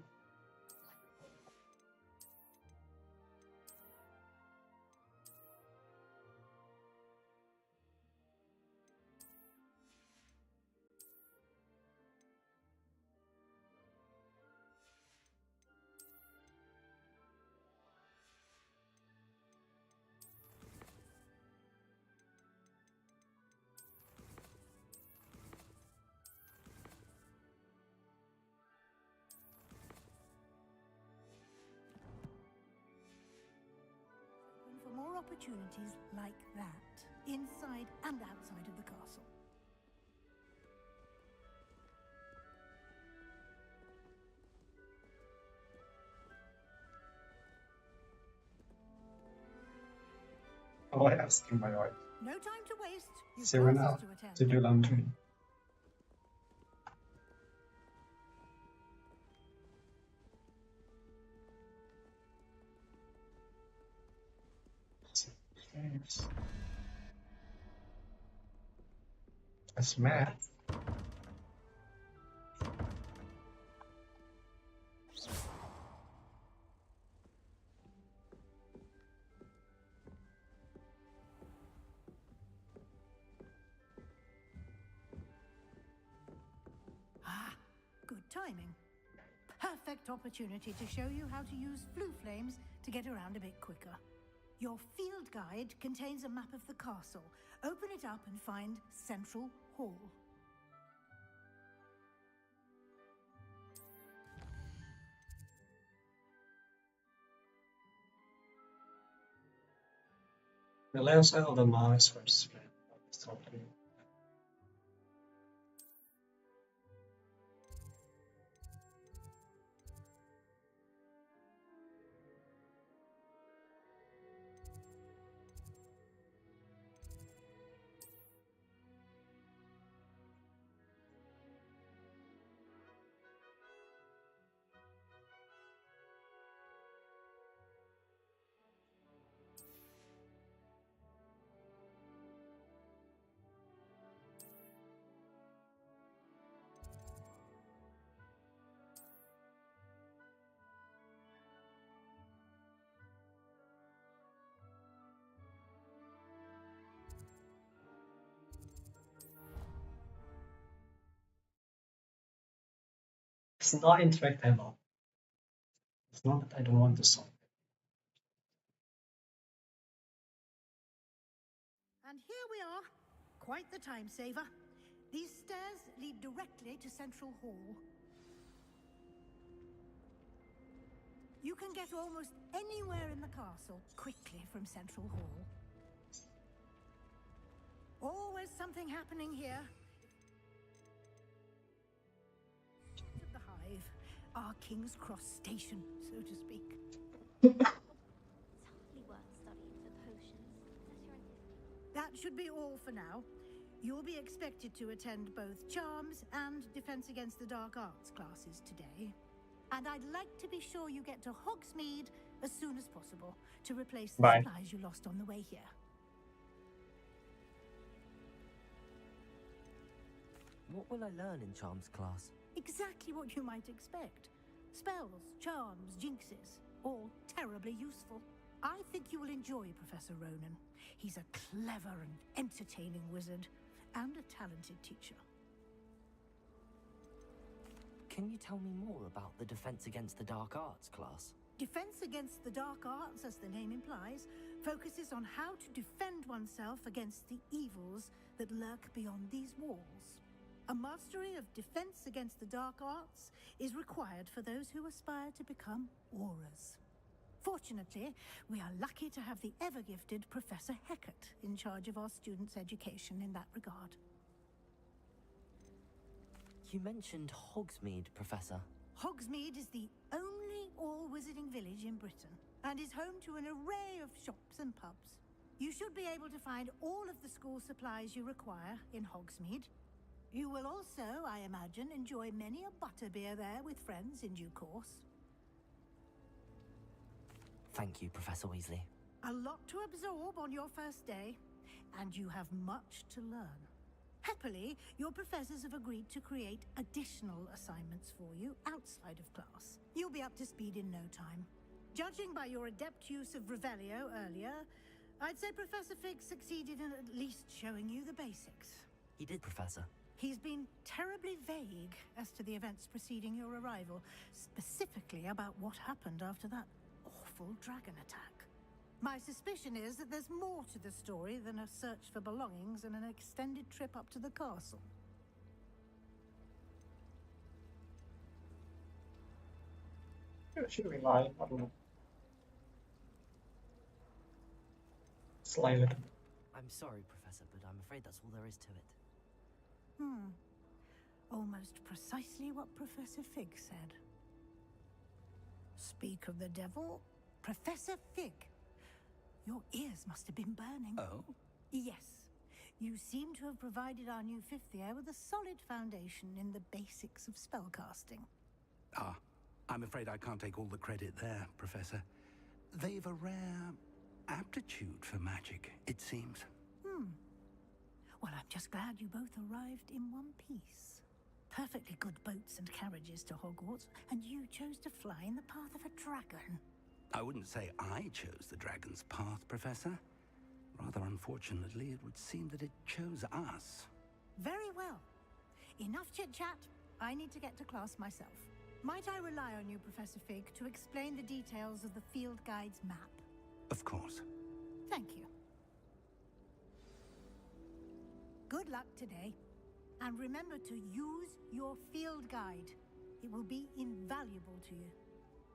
For more opportunities like that, inside and outside of the castle. Oh, I asking my wife. No time to waste. You've She went classes out to attend. to do laundry. Yes. That's mad. Ah, good timing. Perfect opportunity to show you how to use flue flames to get around a bit quicker. Your field guide contains a map of the castle. Open it up and find Central Hall. The lens of the mouse for display. It's not interactable. It's not that I don't want to solve it. And here we are. Quite the time saver. These stairs lead directly to Central Hall. You can get almost anywhere in the castle quickly from Central Hall. Always something happening here. The Hive, our King's Cross station, so to speak. It's hardly worth studying for potions. That should be all for now. You'll be expected to attend both Charms and Defense Against the Dark Arts classes today. And I'd like to be sure you get to Hogsmeade as soon as possible to replace the Bye. supplies you lost on the way here. What will I learn in Charms class? Exactly what you might expect. Spells, charms, jinxes, all terribly useful. I think you will enjoy Professor Ronan. He's a clever and entertaining wizard, and a talented teacher. Can you tell me more about the Defense Against the Dark Arts class? Defense Against the Dark Arts, as the name implies, focuses on how to defend oneself against the evils that lurk beyond these walls. A mastery of Defense Against the Dark Arts is required for those who aspire to become Aurors. Fortunately, we are lucky to have the ever-gifted Professor Hecat in charge of our students' education in that regard. You mentioned Hogsmeade, Professor. Hogsmeade is the only all-wizarding village in Britain, and is home to an array of shops and pubs. You should be able to find all of the school supplies you require in Hogsmeade. You will also, I imagine, enjoy many a butterbeer there with friends in due course. Thank you, Professor Weasley. A lot to absorb on your first day, and you have much to learn. Happily, your professors have agreed to create additional assignments for you outside of class. You'll be up to speed in no time. Judging by your adept use of Revelio earlier, I'd say Professor Fig succeeded in at least showing you the basics. He did, Professor. He's been terribly vague as to the events preceding your arrival, specifically about what happened after that awful dragon attack. My suspicion is that there's more to the story than a search for belongings and an extended trip up to the castle. Should we lie? I don't know. Slightly. I'm sorry, Professor, but I'm afraid that's all there is to it. Almost precisely what Professor Fig said. Speak of the devil, Professor Fig. Your ears must have been burning. Oh? Yes. You seem to have provided our new fifth year with a solid foundation in the basics of spellcasting. Ah, I'm afraid I can't take all the credit there, Professor. They've a rare aptitude for magic, it seems. Well, I'm just glad you both arrived in one piece. Perfectly good boats and carriages to Hogwarts, and you chose to fly in the path of a dragon. I wouldn't say I chose the dragon's path, Professor. Rather unfortunately, it would seem that it chose us. Very well. Enough chit-chat. I need to get to class myself. Might I rely on you, Professor Fig, to explain the details of the field guide's map? Of course. Thank you. Good luck today. And remember to use your field guide. It will be invaluable to you.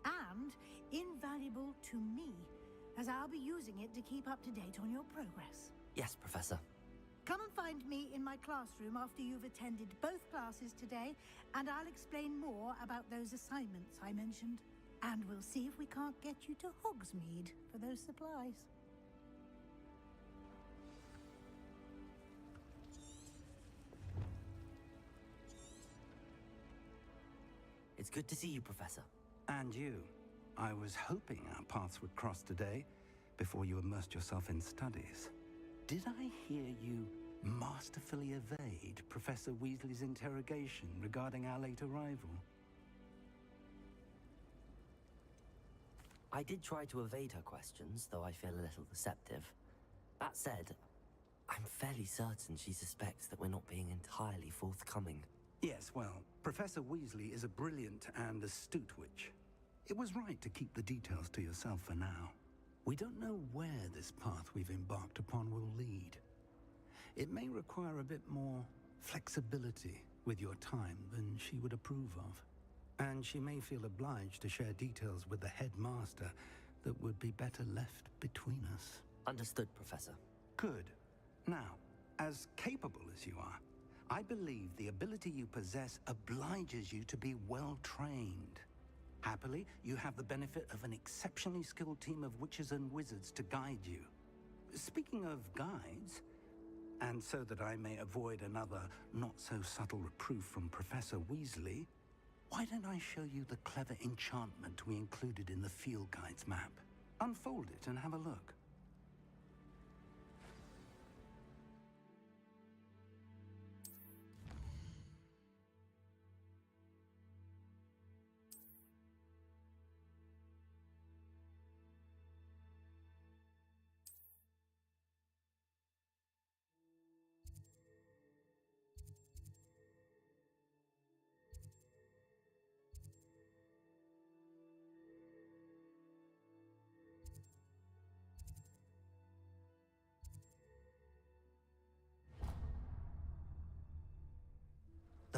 And invaluable to me, as I'll be using it to keep up to date on your progress. Yes, Professor. Come and find me in my classroom after you've attended both classes today, and I'll explain more about those assignments I mentioned. And we'll see if we can't get you to Hogsmeade for those supplies. It's good to see you, Professor. And you. I was hoping our paths would cross today, before you immersed yourself in studies. Did I hear you masterfully evade Professor Weasley's interrogation regarding our late arrival? I did try to evade her questions, though I feel a little deceptive. That said, I'm fairly certain she suspects that we're not being entirely forthcoming. Yes, well, Professor Weasley is a brilliant and astute witch. It was right to keep the details to yourself for now. We don't know where this path we've embarked upon will lead. It may require a bit more flexibility with your time than she would approve of. And she may feel obliged to share details with the headmaster that would be better left between us. Understood, Professor. Good. Now, as capable as you are, I believe the ability you possess obliges you to be well trained. Happily, you have the benefit of an exceptionally skilled team of witches and wizards to guide you. Speaking of guides, and so that I may avoid another not-so-subtle reproof from Professor Weasley, why don't I show you the clever enchantment we included in the field guide's map? Unfold it and have a look.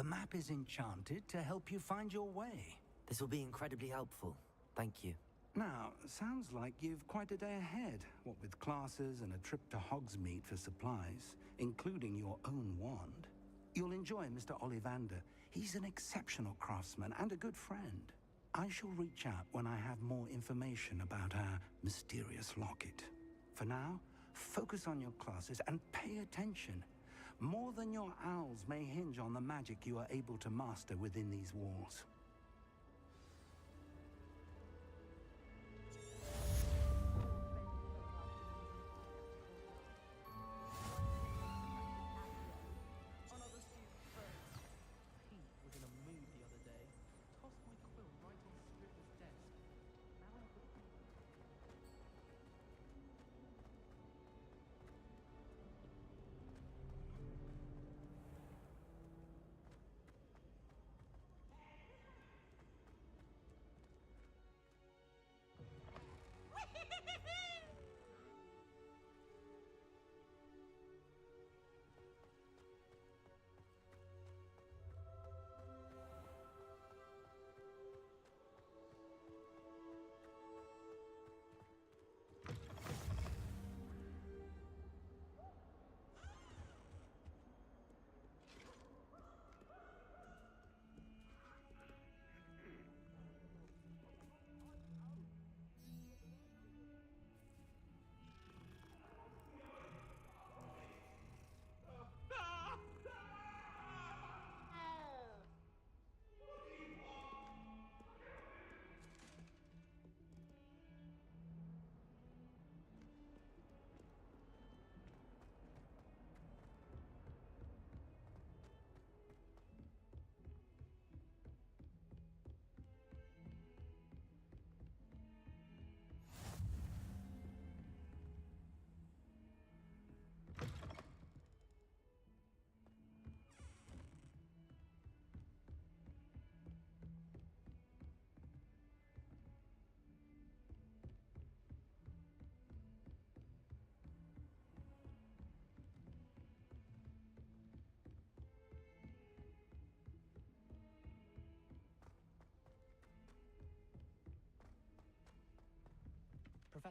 The map is enchanted to help you find your way. This will be incredibly helpful. Thank you. Now, sounds like you've quite a day ahead, what with classes and a trip to Hogsmeade for supplies, including your own wand. You'll enjoy Mr. Ollivander. He's an exceptional craftsman and a good friend. I shall reach out when I have more information about our mysterious locket. For now, focus on your classes and pay attention. More than your owls may hinge on the magic you are able to master within these walls.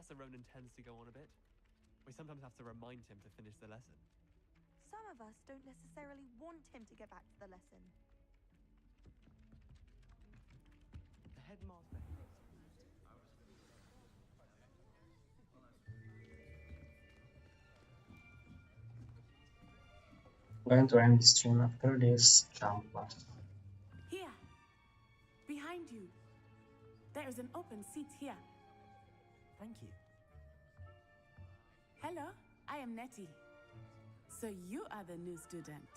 Professor Ronan tends to go on a bit. We sometimes have to remind him to finish the lesson. Some of us don't necessarily want him to get back to the lesson. The headmaster. Going to end the stream after this charm class. Here, behind you. There is an open seat here. Thank you. Hello, I am Nettie. So you are the new student.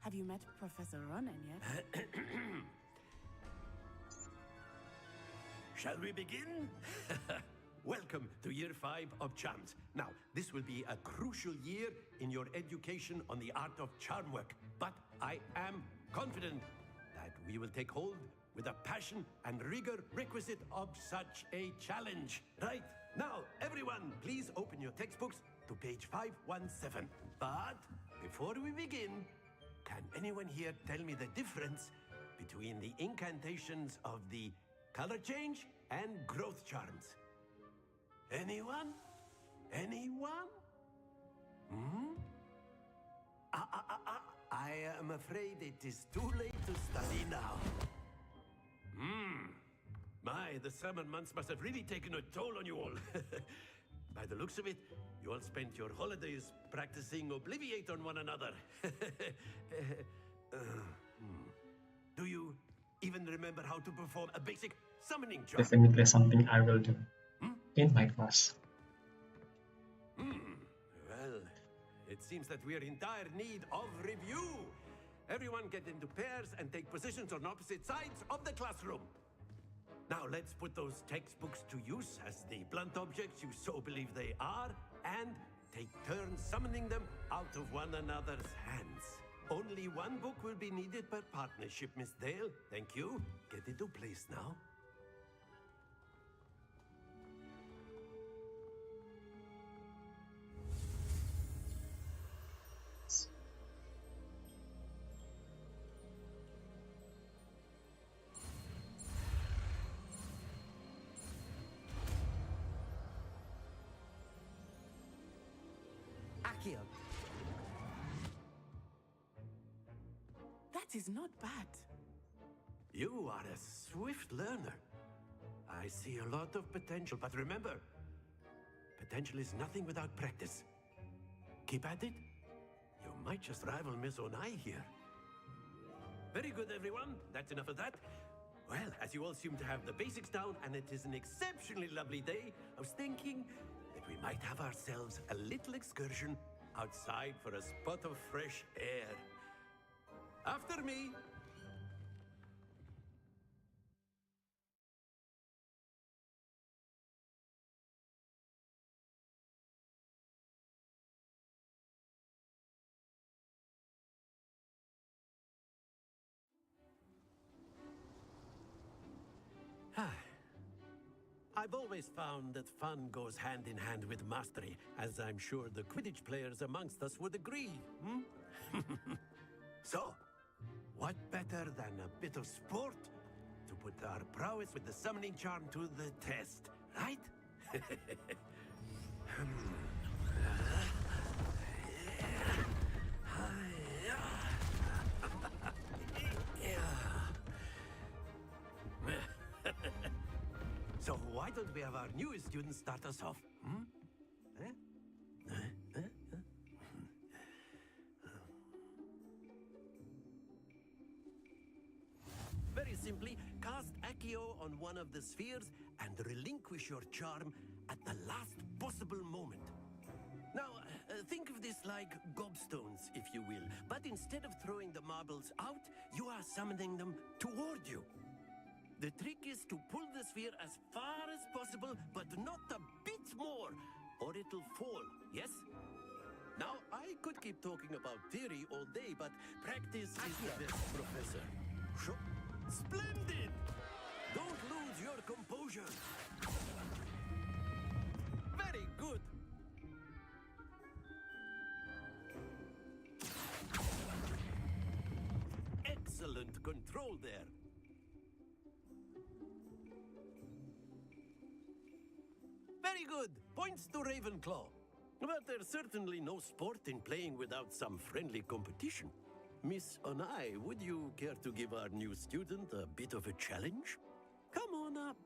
Have you met Professor Ronan yet? Shall we begin? Welcome to Year 5 of Charms. Now, this will be a crucial year in your education on the art of charm work, but I am confident that we will take hold with the passion and rigor requisite of such a challenge. Right, now, everyone, please open your textbooks to page 517. But before we begin, can anyone here tell me the difference between the incantations of the color change and growth charms? Anyone? Anyone? Hmm? I am afraid it is too late to study now. My, the summer months must have really taken a toll on you all. By the looks of it, you all spent your holidays practicing Obliviate on one another. Do you even remember how to perform a basic summoning charm? Definitely something I will do in my class. Well, it seems that we are in dire need of review. Everyone get into pairs and take positions on opposite sides of the classroom. Now let's put those textbooks to use as the blunt objects you so believe they are, and take turns summoning them out of one another's hands. Only one book will be needed per partnership, Miss Dale. Thank you. Get into place now. Accio. That is not bad. You are a swift learner. I see a lot of potential, but remember, potential is nothing without practice. Keep at it. You might just rival Miss Onai here. Very good, everyone. That's enough of that. Well, as you all seem to have the basics down, and it is an exceptionally lovely day, I was thinking that we might have ourselves a little excursion outside for a spot of fresh air. After me. I've always found that fun goes hand in hand with mastery, as I'm sure the Quidditch players amongst us would agree. So, what better than a bit of sport to put our prowess with the summoning charm to the test, right? So why don't we have our newest student start us off? Very simply, cast Accio on one of the spheres and relinquish your charm at the last possible moment. Now, think of this like gobstones, if you will, but instead of throwing the marbles out, you are summoning them toward you. The trick is to pull the sphere as far as possible, but not a bit more, or it'll fall, yes? Now, I could keep talking about theory all day, but practice is the best professor. Splendid! Don't lose your composure. Very good. Excellent control there. Very good. Points to Ravenclaw. But there's certainly no sport in playing without some friendly competition. Miss Onai, would you care to give our new student a bit of a challenge? Come on up.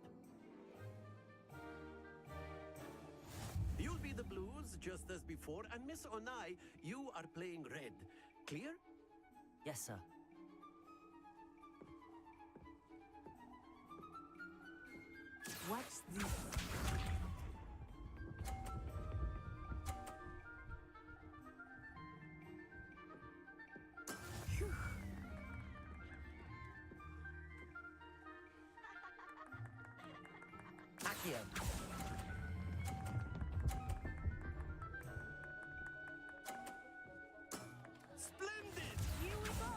You'll be the blues, just as before, and Miss Onai, you are playing red. Clear? Yes, sir. Watch this. Phew. Accio. Splendid! Here we go.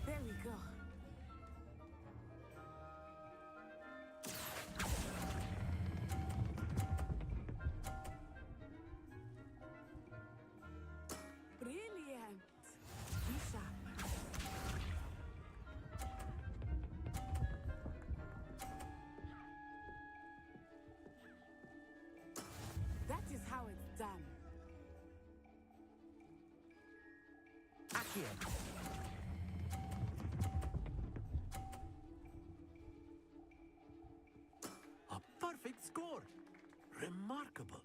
There we go. Brilliant. Be sharp. That is how it's done. Accio. A perfect score. Remarkable.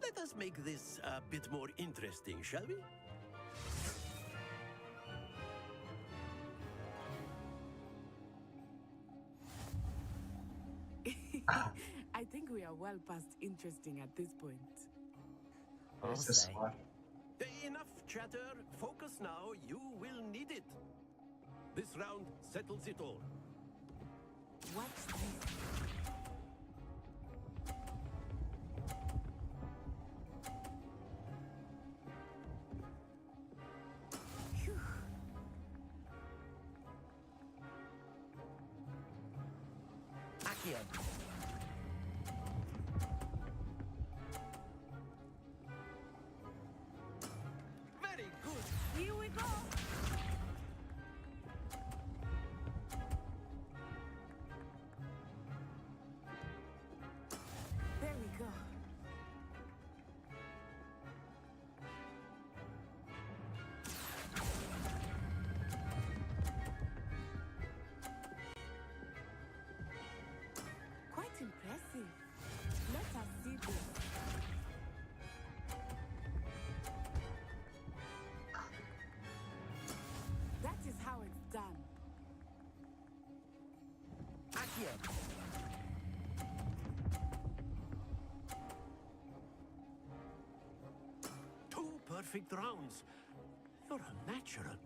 Let us make this a bit more interesting, shall we? I think we are well past interesting at this point. I'll Where's the say. sword? Enough chatter. Focus now. You will need it. This round settles it all. Watch this. Phew. Accio. Very good. Here we go. There we go. Quite impressive. Let us see this. That is how it's done. Accio. Two perfect rounds. You're a natural.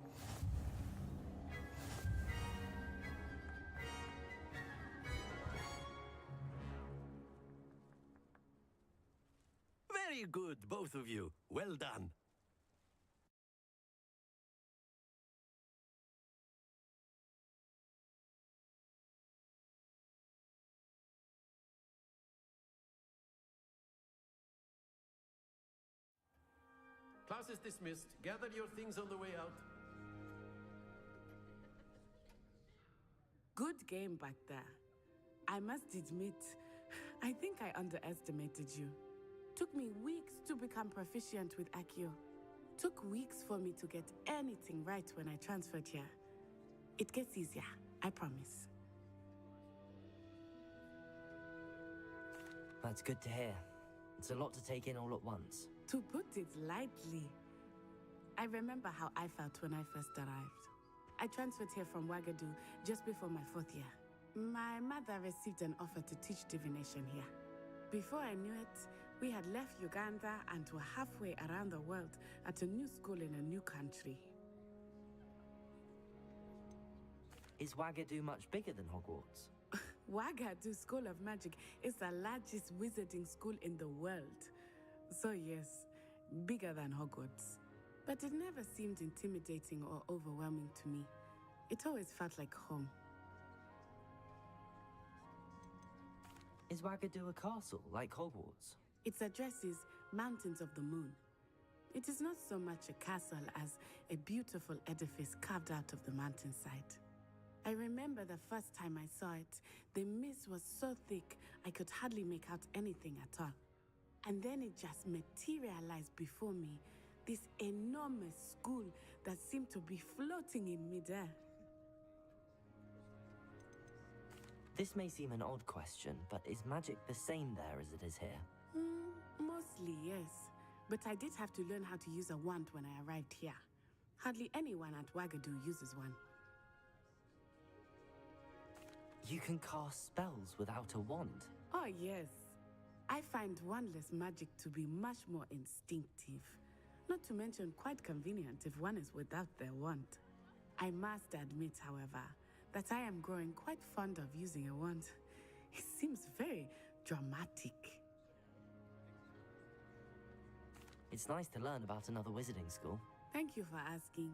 Very good, both of you. Well done. Class is dismissed. Gather your things on the way out. Good game back there. I must admit, I think I underestimated you. Took me weeks to become proficient with Accio. Took weeks for me to get anything right when I transferred here. It gets easier, I promise. That's good to hear. It's a lot to take in all at once. To put it lightly, I remember how I felt when I first arrived. I transferred here from Wagadu just before my 4th year. My mother received an offer to teach divination here. Before I knew it, we had left Uganda and were halfway around the world at a new school in a new country. Is Wagadu much bigger than Hogwarts? Wagadu School of Magic is the largest wizarding school in the world. So yes, bigger than Hogwarts. But it never seemed intimidating or overwhelming to me. It always felt like home. Is Wagadu a castle, like Hogwarts? Its address is Mountains of the Moon. It is not so much a castle as a beautiful edifice carved out of the mountainside. I remember the first time I saw it, the mist was so thick I could hardly make out anything at all. And then it just materialized before me, this enormous school that seemed to be floating in midair. This may seem an odd question, but is magic the same there as it is here? Mostly, yes. But I did have to learn how to use a wand when I arrived here. Hardly anyone at Wagadu uses one. You can cast spells without a wand? Oh, yes. I find wandless magic to be much more instinctive. Not to mention quite convenient if one is without their wand. I must admit, however, that I am growing quite fond of using a wand. It seems very dramatic. It's nice to learn about another wizarding school. Thank you for asking.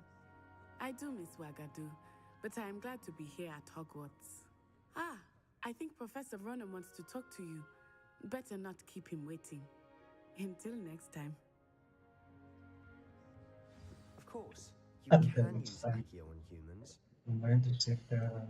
I do miss Wagadu, but I am glad to be here at Hogwarts. Ah, I think Professor Ronan wants to talk to you. Better not keep him waiting. Until next time. Of course, you Okay, can next use time. Accio on humans. I'm going to check the